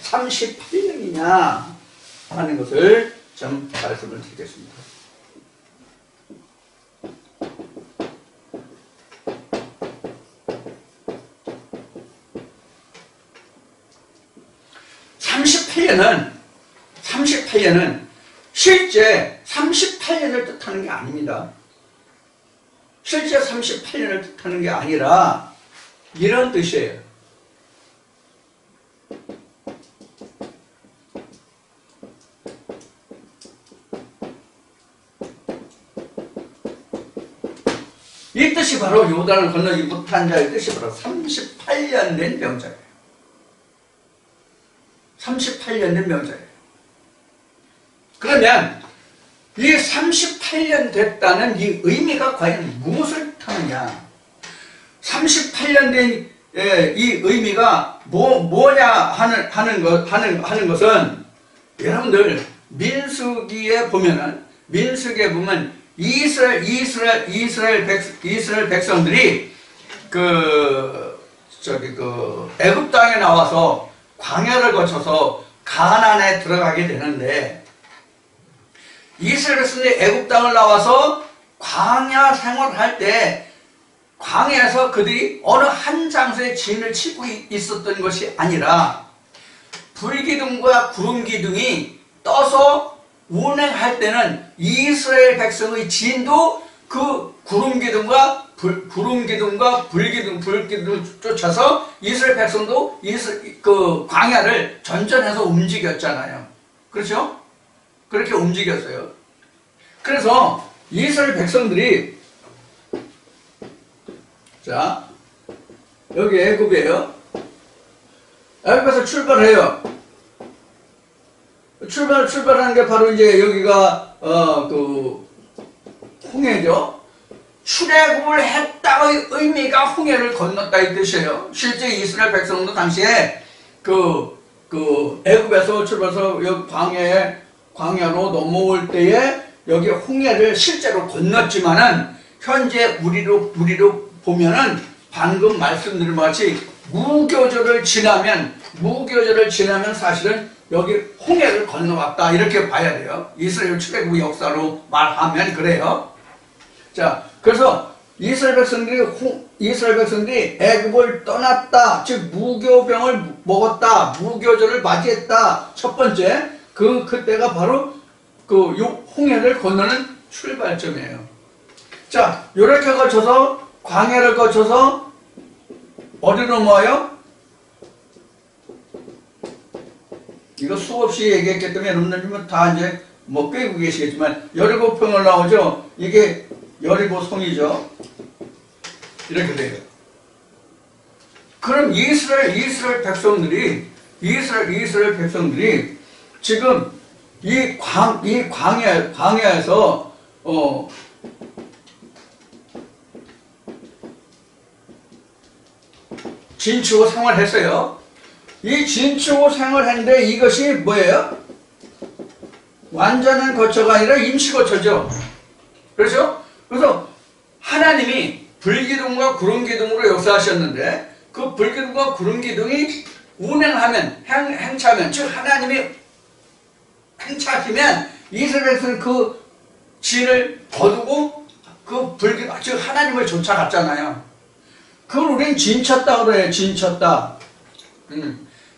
38년이냐 하는 것을 좀 말씀을 드리겠습니다. 실제 38년을 뜻하는 게 아닙니다. 실제 38년을 뜻하는 게 아니라 이런 뜻이에요. 이 뜻이 바로 요단을 건너지 못한 자의 뜻이 바로 38년 된 병자예요. 38년 된 병자예요. 그러면 이 38년 됐다는 이 의미가 과연 무엇을 뜻하느냐? 38년 된 이 의미가 뭐냐 하는 것은 여러분들 민수기에 보면 이스라엘 백성들이 애굽 땅에 나와서 광야를 거쳐서 가나안에 들어가게 되는데, 이스라엘 백성들이 애굽 땅을 나와서 광야 생활할 때 광야에서 그들이 어느 한 장소에 진을 치고 있었던 것이 아니라 불기둥과 구름기둥이 떠서 운행할 때는 이스라엘 백성의 진도 그 구름기둥과 불기둥을 쫓아서 이스라엘 백성도 그 광야를 전전해서 움직였잖아요. 그렇죠? 그렇게 움직였어요. 그래서 이스라엘 백성들이 자 여기 애굽이에요. 애굽에서 출발해요. 출발하는 게 바로 이제 여기가 그 홍해죠. 출애굽을 했다의 의미가 홍해를 건넜다 이 뜻이에요. 실제 이스라엘 백성도 당시에 그 애굽에서 출발해서 여기 광야로 넘어올 때에 여기 홍해를 실제로 건넜지만은 현재 우리로 보면은 방금 말씀드린 것 같이 무교절을 지나면 사실은 여기 홍해를 건너왔다 이렇게 봐야 돼요. 이스라엘 출애굽 역사로 말하면 그래요. 자, 그래서 이스라엘 백성들이 애굽을 떠났다, 즉 무교병을 먹었다, 무교절을 맞이했다. 첫 번째 그때가 바로 그 홍해를 건너는 출발점이에요. 자, 이렇게 거쳐서 광야를 거쳐서 어디로 넘어와요? 이거 수없이 얘기했기 때문에 여러분들 다 이제 뭐 꿰고 계시겠지만 여리고평을 나오죠. 이게 여리고성이죠. 이렇게 돼요. 그럼 이스라엘 백성들이 지금 이 광야에서 진치고 생활했어요. 이 진치고 생활했는데 이것이 뭐예요? 완전한 거처가 아니라 임시거처죠. 그렇죠? 그래서 하나님이 불기둥과 구름기둥으로 역사하셨는데 그 불기둥과 구름기둥이 운행하면 행차하면 즉 하나님이 행차하시면 이스라엘 백성은 그 진을 거두고 그 불기둥 즉 하나님을 쫓아갔잖아요. 그걸 우린 진쳤다 그래요. 진쳤다.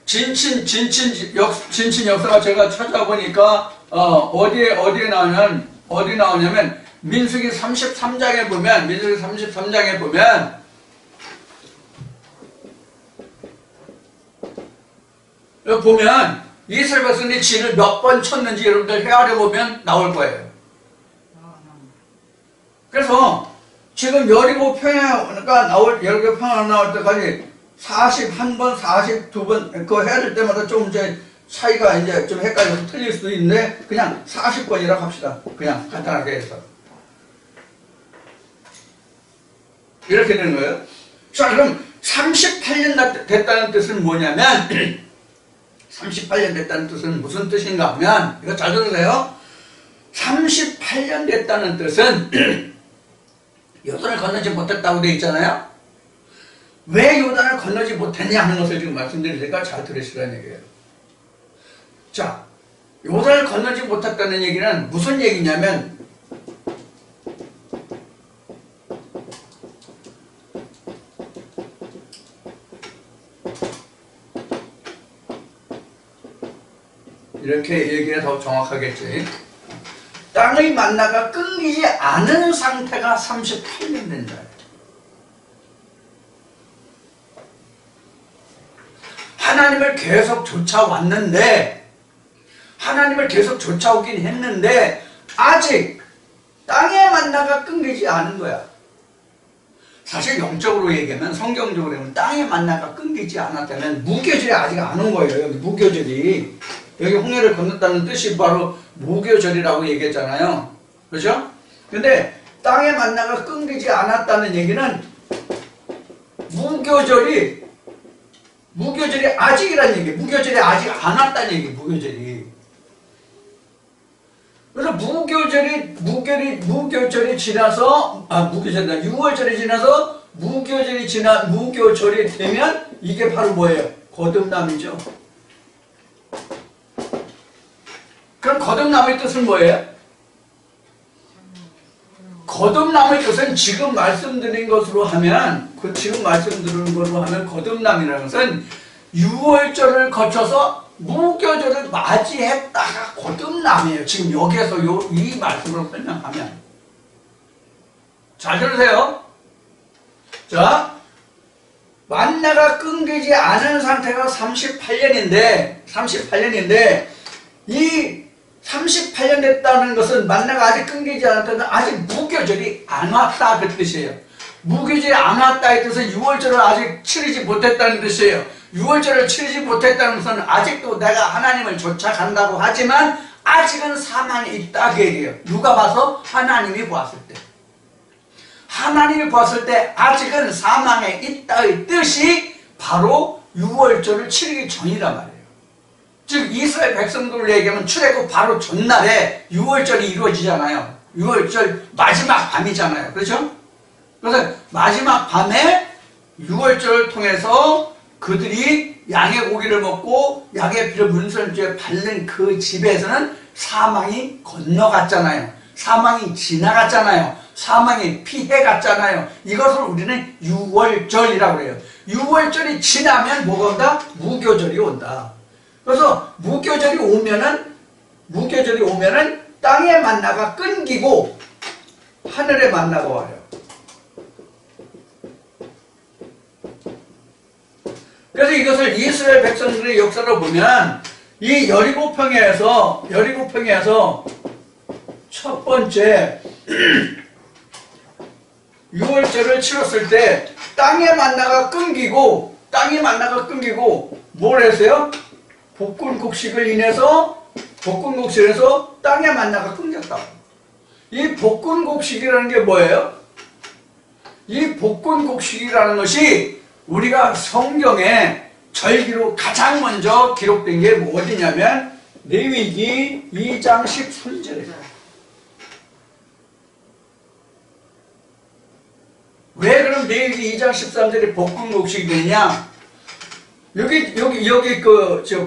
진친 역사가 제가 찾아보니까 어디 나오냐면 민수기 33장에 보면 여기 보면 이스라엘 백성이 진을 몇 번 쳤는지 여러분들 헤아려 보면 나올 거예요. 그래서 지금 여리고 평야가 나올 때까지 41번, 42번 그거 해야 될 때마다 좀 이제 차이가 이제 좀 헷갈려서 틀릴 수도 있는데 그냥 40번이라고 합시다. 그냥 간단하게 해서 이렇게 되는 거예요. 자, 그럼 38년 됐다는 뜻은 뭐냐면 38년 됐다는 뜻은 무슨 뜻인가 하면 이거 잘 들으세요. 38년 됐다는 뜻은 요단을 건너지 못했다고 되어 있잖아요. 왜 요단을 건너지 못했냐 하는 것을 지금 말씀드리니까 잘 들으시라는 얘기예요. 자, 요단을 건너지 못했다는 얘기는 무슨 얘기냐면 이렇게 얘기가 더 정확하겠지. 땅의 만나가 끊기지 않은 상태가 38년 된다. 하나님을 계속 쫓아왔는데 하나님을 계속 쫓아오긴 했는데 아직 땅의 만나가 끊기지 않은 거야. 사실 영적으로 얘기하면 성경적으로 하면 땅의 만나가 끊기지 않았다면 무교절이 아직 안 온 거예요. 여기 무교절이 여기 홍해를 건넜다는 뜻이 바로 무교절이라고 얘기했잖아요. 그렇죠? 근데 땅의 만나가 끊기지 않았다는 얘기는 무교절이 아직이라는 얘기, 무교절이 아직 안 왔다는 얘기, 무교절이. 그래서 무교절이 지나서, 무교절이다. 6월절이 지나서 무교절이 되면 이게 바로 뭐예요? 거듭남이죠. 그럼 거듭남의 뜻은 뭐예요? 거듭남의 뜻은 지금 말씀드린 것으로 하면, 지금 말씀드린 것으로 하면 거듭남이라는 것은 6월절을 거쳐서 무교절을 맞이했다가 거듭남이에요. 지금 여기에서 이 말씀으로 설명하면. 잘 들으세요. 자, 만나가 끊기지 않은 상태가 38년인데 이 38년 됐다는 것은 만나가 아직 끊기지 않았다는, 아직 무교절이 안 왔다 그 뜻이에요. 무교절이 안 왔다 이 뜻은 6월절을 아직 치르지 못했다는 뜻이에요. 6월절을 치르지 못했다는 것은 아직도 내가 하나님을 쫓아간다고 하지만 아직은 사망이 있다 그 얘기예요. 누가 봐서? 하나님이 보았을 때. 하나님이 보았을 때 아직은 사망에 있다의 뜻이 바로 6월절을 치르기 전이란 말이에요. 즉 이스라엘 백성들을 얘기하면 출애굽 바로 전날에 6월절이 이루어지잖아요. 6월절 마지막 밤이잖아요. 그렇죠? 그래서 마지막 밤에 6월절을 통해서 그들이 양의 고기를 먹고 양의 피를 문설주에 바른 그 집에서는 사망이 건너갔잖아요. 사망이 지나갔잖아요. 사망이 피해갔잖아요. 이것을 우리는 6월절이라고 해요. 6월절이 지나면 뭐가 온다? 무교절이 온다. 그래서 무교절이 오면은 땅의 만나가 끊기고 하늘의 만나가 와요. 그래서 이것을 이스라엘 백성들의 역사를 보면 이 여리고평야에서 첫 번째 6월절을 치렀을 때 땅의 만나가 끊기고 뭘 했어요? 복근곡식을 인해서 땅의 만나가 끊겼다. 이 복근곡식이라는 게 뭐예요? 이 복근곡식이라는 것이 우리가 성경에 절기로 가장 먼저 기록된 게 어디냐면 레위기 2장 13절이에요. 왜 그럼 레위기 2장 13절에 복근곡식이 되냐? 여기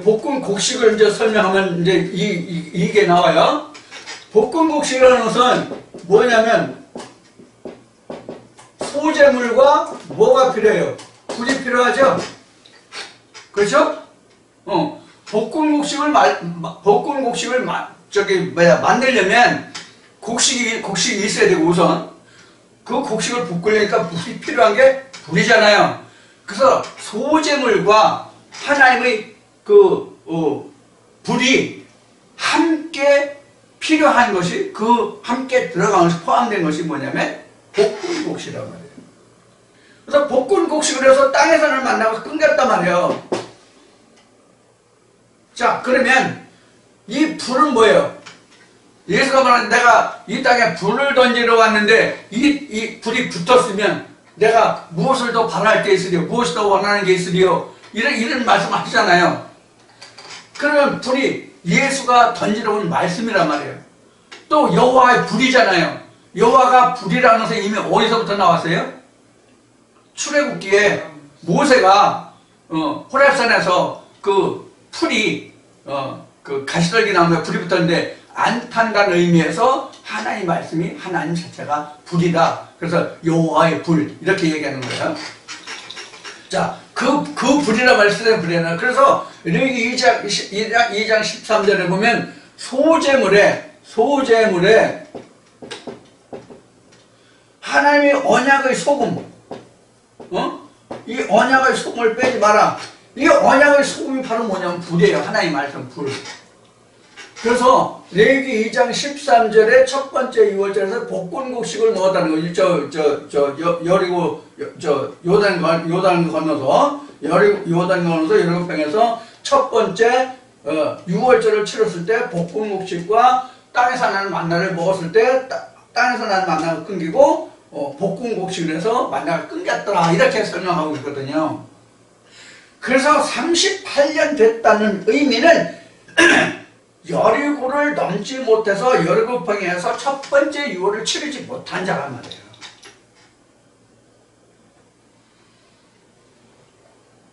복근곡식을 이제 설명하면 이제 이게 나와요. 복근곡식이라는 것은 뭐냐면 소재물과 뭐가 필요해요? 불이 필요하죠? 그렇죠? 복근곡식을 만들려면 곡식이 있어야 되고 우선 그 곡식을 볶으려니까 불이 필요한 게 불이잖아요. 그래서 소재물과 하나님의 불이 함께 필요한 것이 함께 들어가는 것이 포함된 것이 뭐냐면 복근곡식이란 말이에요. 그래서 복근곡식을 해서 땅에서는 만나고 끊겼단 말이에요. 자, 그러면 이 불은 뭐예요? 예수가 말하는 내가 이 땅에 불을 던지러 왔는데 이 불이 붙었으면 내가 무엇을 더 바랄 게 있으리요? 무엇을 더 원하는 게 있으리요? 이런 말씀 하시잖아요. 그러면 불이 예수가 던지러 온 말씀이란 말이에요. 또 여호와의 불이잖아요. 여호와가 불이라는 것은 이미 어디서부터 나왔어요? 출애굽기에 모세가 호렙산에서 그 풀이 그 가시떨기 나무에 불이 붙었는데 안 탄다는 의미에서 하나님 말씀이 하나님 자체가 불이다. 그래서 여호와의 불 이렇게 얘기하는 거예요. 자, 그 불이라 말씀에 불이나. 그래서 레위기 2장 13절에 보면 소재물에 하나님의 언약의 소금, 이 언약의 소금을 빼지 마라. 이 언약의 소금이 바로 뭐냐면 불이에요. 하나님 말씀 불. 그래서 레위기 2장 13절에 첫 번째 6월절에서 복근곡식을 넣었다는 거죠. 요단 건너서 여리고평에서 첫 번째 6월절을 치렀을 때 복근곡식과 땅에서 나는 만나를 먹었을 때 땅에서 나는 만나가 끊기고 복근곡식을 해서 만나가 끊겼더라 이렇게 설명하고 있거든요. 그래서 38년 됐다는 의미는 여리고를 넘지 못해서 여리고평에서 첫 번째 유월을 치르지 못한 자란 말이에요.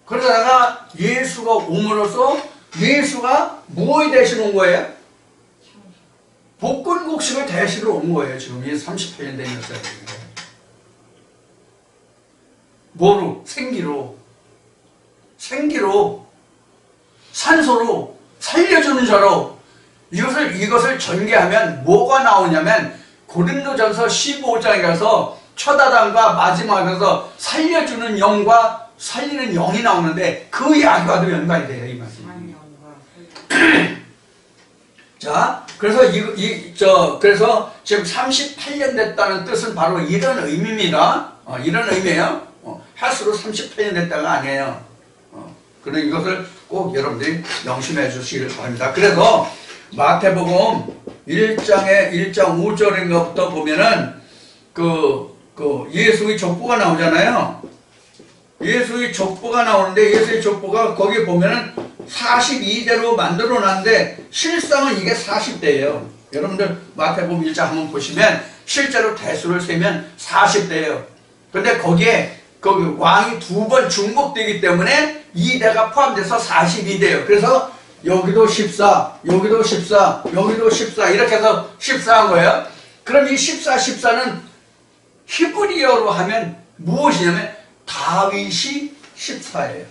그러다가 예수가 옴으로써 예수가 무엇이 되시는 거예요? 복근곡식을 대시로 온 거예요. 지금 이 38년 된 여자들이. 뭐로? 생기로, 산소로, 살려주는 자로 이것을 전개하면 뭐가 나오냐면 고린도전서 15장에 가서 첫 아담과 마지막에서 살려주는 영과 살리는 영이 나오는데 그 이야기와도 연관이 돼요. 이 말씀이. 자, 그래서 그래서 지금 38년 됐다는 뜻은 바로 이런 의미입니다. 이런 의미예요. 횟수로 38년 됐다가 아니에요. 그런 이것을 꼭 여러분들이 명심해 주시길 바랍니다. 그래서 마태복음 1장 5절인가부터 보면은 예수의 족보가 나오잖아요. 예수의 족보가 나오는데 예수의 족보가 거기 보면은 42대로 만들어 놨는데 실상은 이게 40대예요. 여러분들 마태복음 1장 한번 보시면 실제로 대수를 세면 40대예요. 근데 거기에 그 왕이 2번 중복되기 때문에 2대가 포함돼서 42대예요. 그래서 여기도 14, 여기도 14, 여기도 14 이렇게 해서 14한 거예요. 그럼 이 14는 히브리어로 하면 무엇이냐면 다윗이 14예요.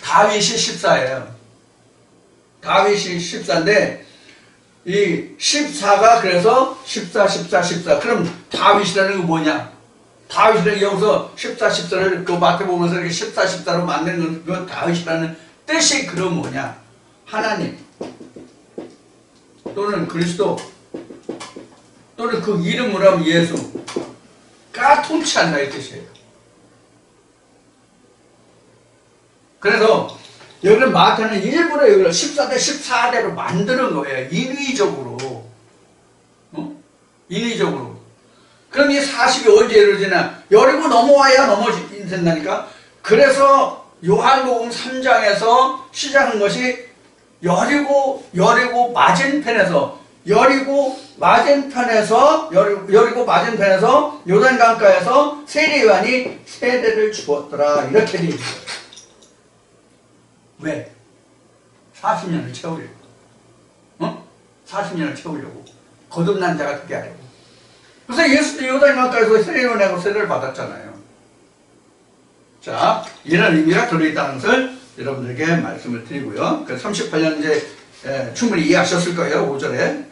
다윗이 14예요. 다윗이 14인데 이 14가 그래서 14. 그럼 다윗이라는 건 뭐냐? 다윗이라는 여기서 14를 그 마태복음에서 이렇게 14로 만든 그 다윗이라는 뜻이 그럼 뭐냐? 하나님 또는 그리스도 또는 그 이름으로 하면 예수가 통치한다 이 뜻이에요. 그래서 여기는 마태는 일부러 여기를 14대 14대로 만드는 거예요. 인위적으로. 인위적으로. 그럼 이 40이 언제 이루어지나? 여리고 넘어와야 넘어진다니까? 그래서 요한복음 3장에서 시작한 것이 여리고 맞은편에서 요단강가에서 세례요한이 세례를 주었더라. 이렇게 되어 있어요. 왜? 40년을 채우려고. 40년을 채우려고. 거듭난 자가 되게 하려고. 그래서 예수도 요단강가에서 세례요한하고 세례를 받았잖아요. 자, 이런 의미가 들어있다는 것을 여러분들에게 말씀을 드리고요. 그 38년 이제 충분히 이해하셨을 거예요. 5절에.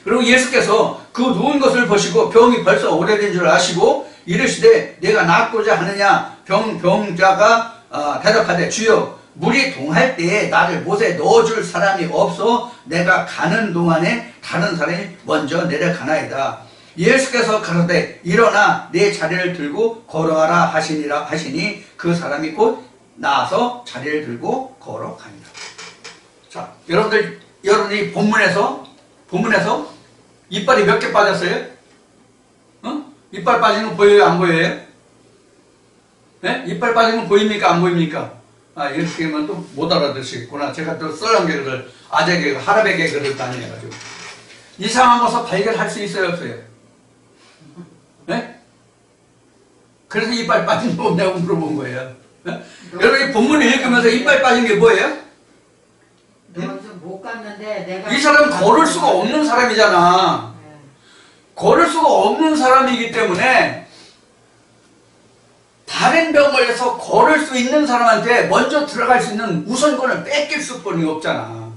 그리고 예수께서 그 누운 것을 보시고 병이 벌써 오래된 줄 아시고 이르시되 내가 낫고자 하느냐? 병자가 대답하되 주여 물이 동할 때에 나를 못에 넣어줄 사람이 없어 내가 가는 동안에 다른 사람이 먼저 내려가나이다. 예수께서 가로되 일어나 내 자리를 들고 걸어가라 하시니 그 사람이 곧 나와서 자리를 들고 걸어갑니다. 자, 여러분이 본문에서 이빨이 몇 개 빠졌어요? 이빨 빠진 거 보여요? 안 보여요? 네? 이빨 빠진 거 보입니까? 안 보입니까? 이렇게 하면 또 못 알아듣시겠구나. 제가 또 썰렁 개그를, 아재 개그, 할아베 개그를 다녀가지고. 이상한 것을 발견할 수 있어요? 없어요? 네? 그래서 이빨 빠진 거 없냐고 물어본 거예요. 네? 여러분, 이 본문을 읽으면서 이빨 빠진 게 뭐예요? 못 갔는데 내가 이 사람은 걸을 수가 없는 사람이잖아. 걸을 수가 없는 사람이기 때문에 다른 병 걸려서 걸을 수 있는 사람한테 먼저 들어갈 수 있는 우선권을 뺏길 수뿐이 없잖아.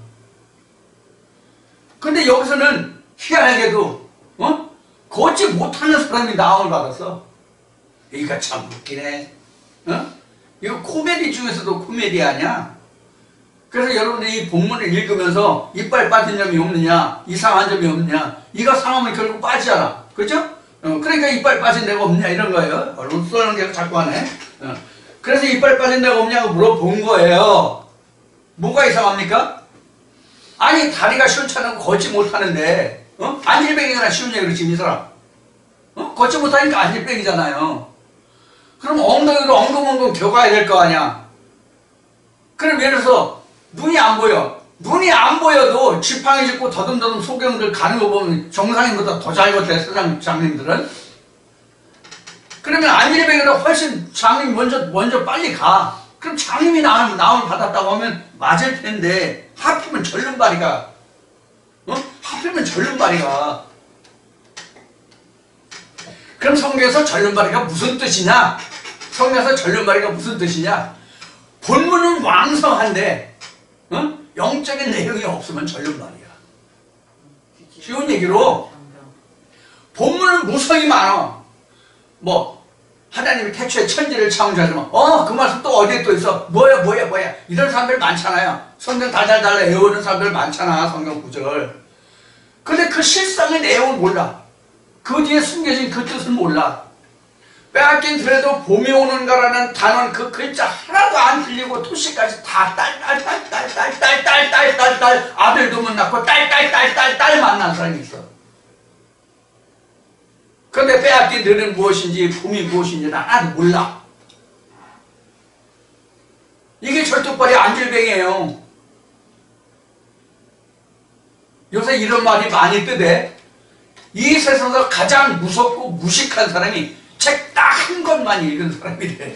근데 여기서는 희한하게도 걷지 못하는 사람이 나음을 받았어. 이거 참 웃기네. 이거 코미디 중에서도 코미디 아니야? 그래서 여러분들이 이 본문을 읽으면서 이빨 빠진 점이 없느냐, 이상한 점이 없느냐, 이거 상하면 결국 빠지잖아. 그렇죠? 그러니까 이빨 빠진 데가 없냐 이런 거예요. 얼른 쏘는 게 자꾸 하네. 그래서 이빨 빠진 데가 없냐고 물어본 거예요. 뭐가 이상합니까? 아니 다리가 시원찮고 걷지 못하는데 안질병이나 쉬우냐 그렇지 이 사람. 걷지 못하니까 안질병이잖아요. 그럼 엉덩이로 엉금엉금 겨가야 될 거 아니야. 그럼 예를 들어서 눈이 안 보여. 눈이 안 보여도 지팡이 짚고 더듬더듬 소경들 가는 거 보면 정상인보다 더 잘 걷대, 장님들은. 그러면 안일병이라 훨씬 장님이 먼저 빨리 가. 그럼 장님이 나음을 받았다고 하면 맞을 텐데 하필이면 절름발이가 하필이면 절름발이가 그럼 성경에서 절름발이가 무슨 뜻이냐? 성경에서 절름발이가 무슨 뜻이냐? 본문은 왕성한데 영적인 내용이 없으면 절름발이야. 쉬운 얘기로 본문은 무성이 많아. 뭐 하나님이 태초에 천지를 창조하지만 그 말씀 또 어디에 또 있어? 뭐야 이런 사람들 많잖아요. 성경 달달달 외우는 사람들 많잖아. 성경 구절. 근데 그 실상의 내용을 몰라. 그 뒤에 숨겨진 그 뜻을 몰라. 빼앗긴 들에도 봄이 오는가라는 단원 그 글자 하나도 안 틀리고 토시까지 다 딸 아들도 못 낳고 딸 만난 사람이 있어. 그런데 빼앗긴 들은 무엇인지 봄이 무엇인지 하나도 몰라. 이게 절뚝발이 안질뱅이에요. 요새 이런 말이 많이 뜨대. 이 세상에서 가장 무섭고 무식한 사람이 책 딱 한 권만 읽은 사람이래.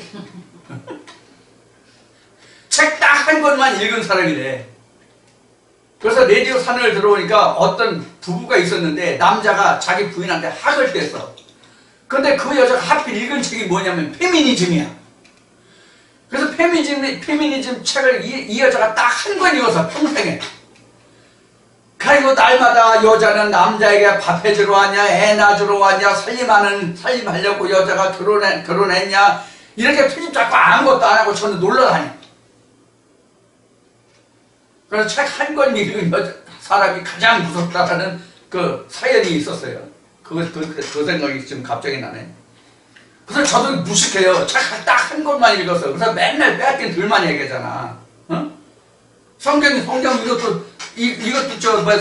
책 딱 한 권만 읽은 사람이래. 그래서 라디오 산을 들어오니까 어떤 부부가 있었는데 남자가 자기 부인한테 학을 뗐어. 근데 그 여자가 하필 읽은 책이 뭐냐면 페미니즘이야. 그래서 페미니즘 책을 이 여자가 딱 한 권 읽어서 평생에. 그리고 날마다 여자는 남자에게 밥 해주러 왔냐, 애 낳아주러 왔냐, 살림하려고 여자가 결혼했냐, 이렇게 트집 잡고 아무것도 안 하고 저는 놀러 다녀. 그래서 책 한 권 읽은 사람이 가장 무섭다라는 그 사연이 있었어요. 그 생각이 지금 갑자기 나네. 그래서 저도 무식해요. 책 딱 한 권만 읽었어. 그래서 맨날 빼앗긴 들만 얘기하잖아. 성경 이것도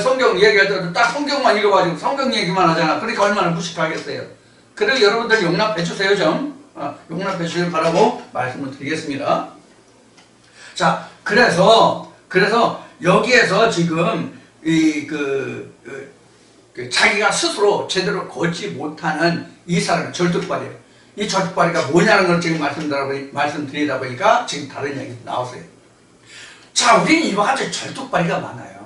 성경 얘기할 때도 딱 성경만 읽어가지고 성경 얘기만 하잖아. 그러니까 얼마나 무식하겠어요. 그래도 여러분들 용납해 주세요 좀. 용납해 주시길 바라고 말씀을 드리겠습니다. 자, 그래서 여기에서 지금 자기가 스스로 제대로 걷지 못하는 이 사람은 절뚝발이에요. 이 절뚝발이가 뭐냐는 걸 지금 말씀드리다 보니까 지금 다른 얘기 나오세요. 자, 우리는 이와 같이 절뚝발이가 많아요.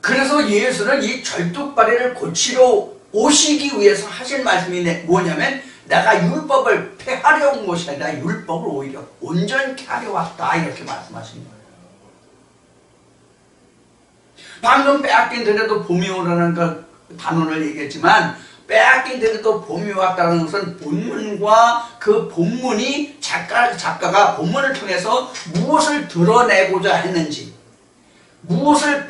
그래서 예수는 이 절뚝발이를 고치러 오시기 위해서 하신 말씀이 뭐냐면 내가 율법을 폐하려 온 것이 아니라 율법을 오히려 온전케 하려 왔다 이렇게 말씀하신 거예요. 방금 빼앗긴 들에도 봄이 오라는 그 단원을 얘기했지만 빼앗긴 들에도 봄이 왔다는 것은 본문과 그 본문이 작가가 본문을 통해서 무엇을 드러내고자 했는지 무엇을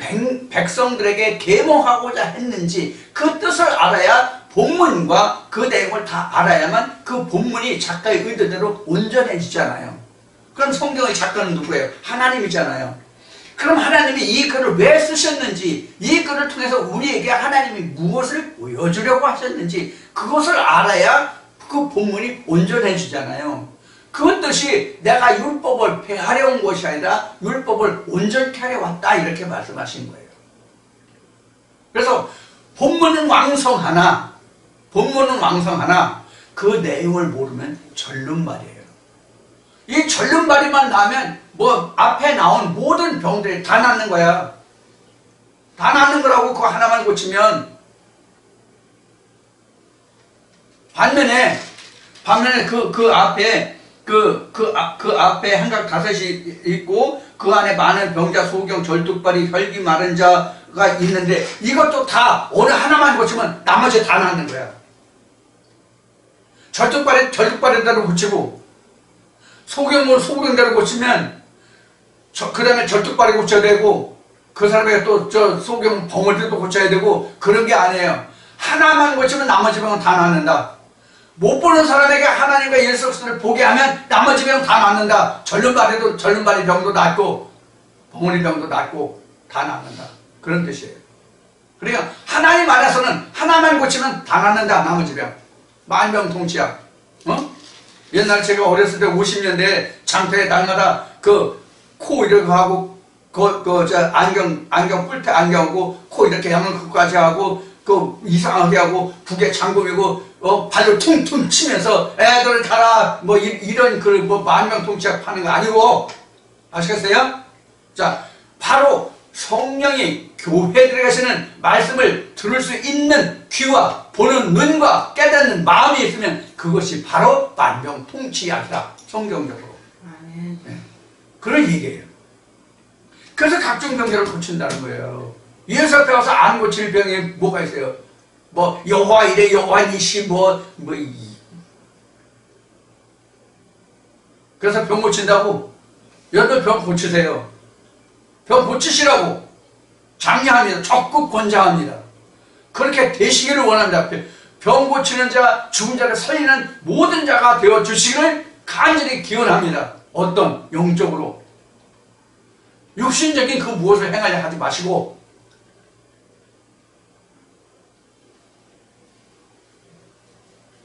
백성들에게 계몽하고자 했는지 그 뜻을 알아야 본문과 그 내용을 다 알아야만 그 본문이 작가의 의도대로 온전해지잖아요. 그럼 성경의 작가는 누구예요? 하나님이잖아요. 그럼 하나님이 이 글을 왜 쓰셨는지 이 글을 통해서 우리에게 하나님이 무엇을 보여주려고 하셨는지 그것을 알아야 그 본문이 온전해지잖아요. 그 뜻이 내가 율법을 폐하려 온 것이 아니라 율법을 온전케 하려 왔다 이렇게 말씀하신 거예요. 그래서 본문은 왕성하나 그 내용을 모르면 절름발이에요. 이 절름발이만 나면 뭐 앞에 나온 모든 병들이 다 낫는 거야. 다 낫는 거라고 그거 하나만 고치면. 반면에 그 앞에 한각 다섯이 있고 그 안에 많은 병자, 소경, 절뚝발이, 혈기 마른 자가 있는데 이것도 다 어느 하나만 고치면 나머지 다 낫는 거야. 절뚝발에대로 고치고 소경을 소경대로 고치면 그 다음에 절뚝발이 고쳐야 되고 그 사람에게 또 저 소경 벙어리도 고쳐야 되고 그런 게 아니에요. 하나만 고치면 나머지 병은 다 낫는다. 못 보는 사람에게 하나님과 예수 그리스도를 보게 하면 나머지 병 다 낫는다. 절름발이 병도 낫고 벙어리 병도 낫고 다 낫는다. 그런 뜻이에요. 그러니까 하나님 안에서는 하나만 고치면 다 낫는다. 나머지 병. 만병통치약. 옛날 제가 어렸을 때 50년대에 장터에 날마다 그 코 이렇게 하고 안경 뿔테 안경하고 코 이렇게 하면 그거까지 하고 그 이상하게 하고 북에 장군이고 발로 퉁퉁 치면서 애들 가라 뭐 이런 그 뭐 만병통치약 파는 거 아니고 아시겠어요? 자, 바로 성령이 교회들에 가시는 말씀을 들을 수 있는 귀와 보는 눈과 깨닫는 마음이 있으면 그것이 바로 만병통치약이다. 성경적으로. 아멘. 네. 그런 얘기예요. 그래서 각종 병들을 고친다는 거예요. 예수 앞에 와서 안 고칠 병이 뭐가 있어요? 뭐 여호와 이래 여호와 니시 그래서 병 고친다고 여러분 병 고치세요. 병 고치시라고 장려합니다. 적극 권장합니다. 그렇게 되시기를 원합니다. 병 고치는 자, 죽은 자를 살리는 모든 자가 되어 주시기를 간절히 기원합니다. 어떤 영적으로 육신적인 그 무엇을 행하려 하지 마시고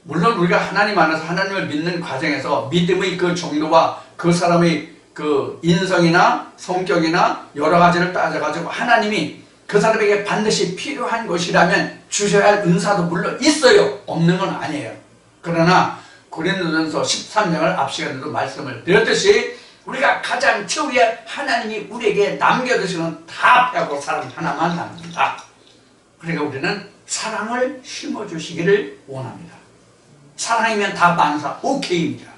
물론 우리가 하나님 안에서 하나님을 믿는 과정에서 믿음의 그 정도와 그 사람의 그 인성이나 성격이나 여러 가지를 따져가지고 하나님이 그 사람에게 반드시 필요한 것이라면 주셔야 할 은사도 물론 있어요. 없는 건 아니에요. 그러나 고린도전서 13장을 앞 시간에도 말씀을 드렸듯이 우리가 가장 최후에 하나님이 우리에게 남겨두시는 다 빼고 사랑 하나만 남깁니다. 그러니까 우리는 사랑을 심어주시기를 원합니다. 사랑이면 다 만사 오케이입니다.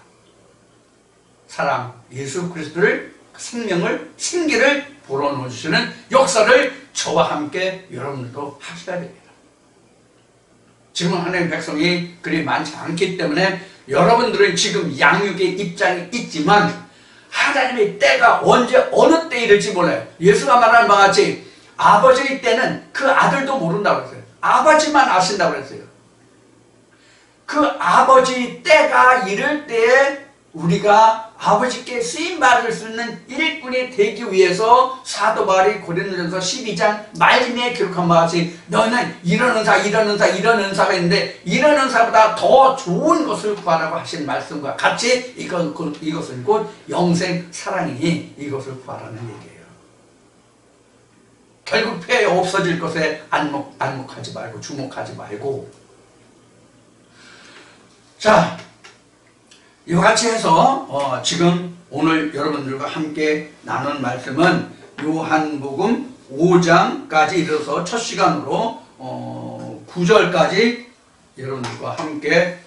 사랑, 예수 그리스도를 생명을 생기를 불어넣어주시는 역사를 저와 함께 여러분들도 하셔야 됩니다. 지금은 하나님의 백성이 그리 많지 않기 때문에 여러분들은 지금 양육의 입장이 있지만 하나님의 때가 언제 어느 때에 이를지 몰라요. 예수가 말한 바와 같이 아버지의 때는 그 아들도 모른다고 그랬어요. 아버지만 아신다고 그랬어요. 그 아버지 때가 이를 때에 우리가 아버지께 쓰임받을 수 있는 일꾼이 되기 위해서 사도 바울이 고린도전서 12장 말씀에 기록한 바와 같이 너는 이런 은사 이런 은사 이런 은사가 있는데 이런 은사보다 더 좋은 것을 구하라고 하신 말씀과 같이 이것은 곧 영생 사랑이니 이것을 구하라는 얘기예요. 결국 폐에 없어질 것에 안목하지 말고 주목하지 말고 자 이와 같이 해서 지금 오늘 여러분들과 함께 나눈 말씀은 요한복음 5장까지 이르러서 첫 시간으로 9절까지 여러분들과 함께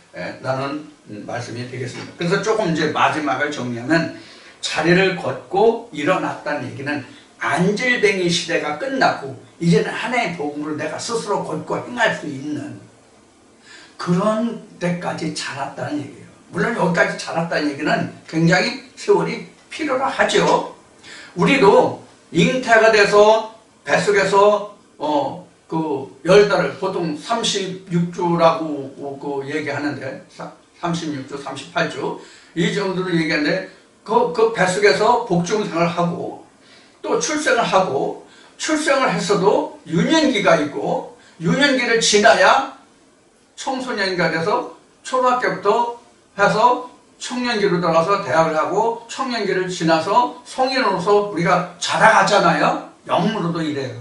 나눈 말씀이 되겠습니다. 그래서 조금 이제 마지막을 정리하면 자리를 걷고 일어났다는 얘기는 안질뱅이 시대가 끝났고 이제는 하나의 복음으로 내가 스스로 걷고 행할 수 있는 그런 데까지 자랐다는 얘기예요. 물론 여기까지 자랐다는 얘기는 굉장히 세월이 필요로 하죠. 우리도 잉태가 돼서 뱃속에서 그 10달을 보통 36주라고 그 얘기하는데 36주, 38주 이 정도로 얘기하는데 그 뱃속에서 복중생을 하고 또 출생을 하고 출생을 했어도 유년기가 있고 유년기를 지나야 청소년기가 돼서 초등학교부터 해서 청년기로 들어가서 대학을 하고 청년기를 지나서 성인으로서 우리가 자라가잖아요. 영으로도 이래요.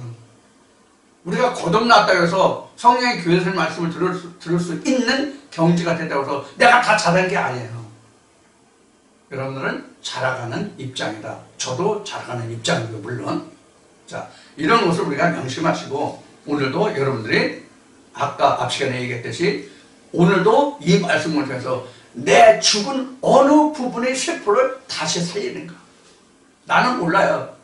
우리가 거듭났다고 해서 성령의 교회에서 말씀을 들을 수 있는 경지가 됐다고 해서 내가 다 자란 게 아니에요. 여러분들은 자라가는 입장이다. 저도 자라가는 입장이고요. 물론 자 이런 것을 우리가 명심하시고 오늘도 여러분들이 아까 앞 시간에 얘기했듯이 오늘도 이 말씀을 통해서 내 죽은 어느 부분의 세포를 다시 살리는가? 나는 몰라요.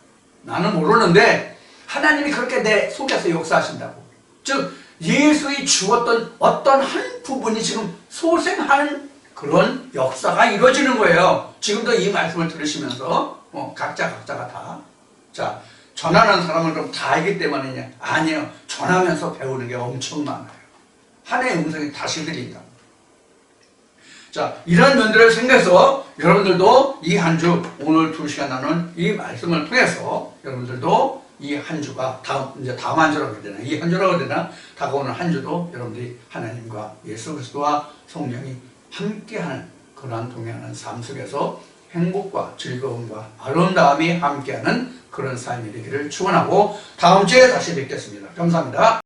나는 모르는데 하나님이 그렇게 내 속에서 역사하신다고. 즉 예수의 죽었던 어떤 한 부분이 지금 소생하는 그런 역사가 이루어지는 거예요. 지금도 이 말씀을 들으시면서 각자가 다 자 전하는 사람은 그럼 다 알기 때문이냐? 아니에요. 전하면서 배우는 게 엄청 많아요. 하나의 음성이 다시 들린다. 자, 이런 면들을 생각해서 여러분들도 이 한 주 오늘 2시간 나눈 이 말씀을 통해서 여러분들도 이 한 주가 다음 한 주라고 해야 되나? 이 한 주라고 해야 되나? 다가오는 한 주도 여러분들이 하나님과 예수 그리스도와 성령이 함께하는 그러한 동행하는 삶 속에서 행복과 즐거움과 아름다움이 함께하는 그런 삶이 되기를 축원하고 다음 주에 다시 뵙겠습니다. 감사합니다.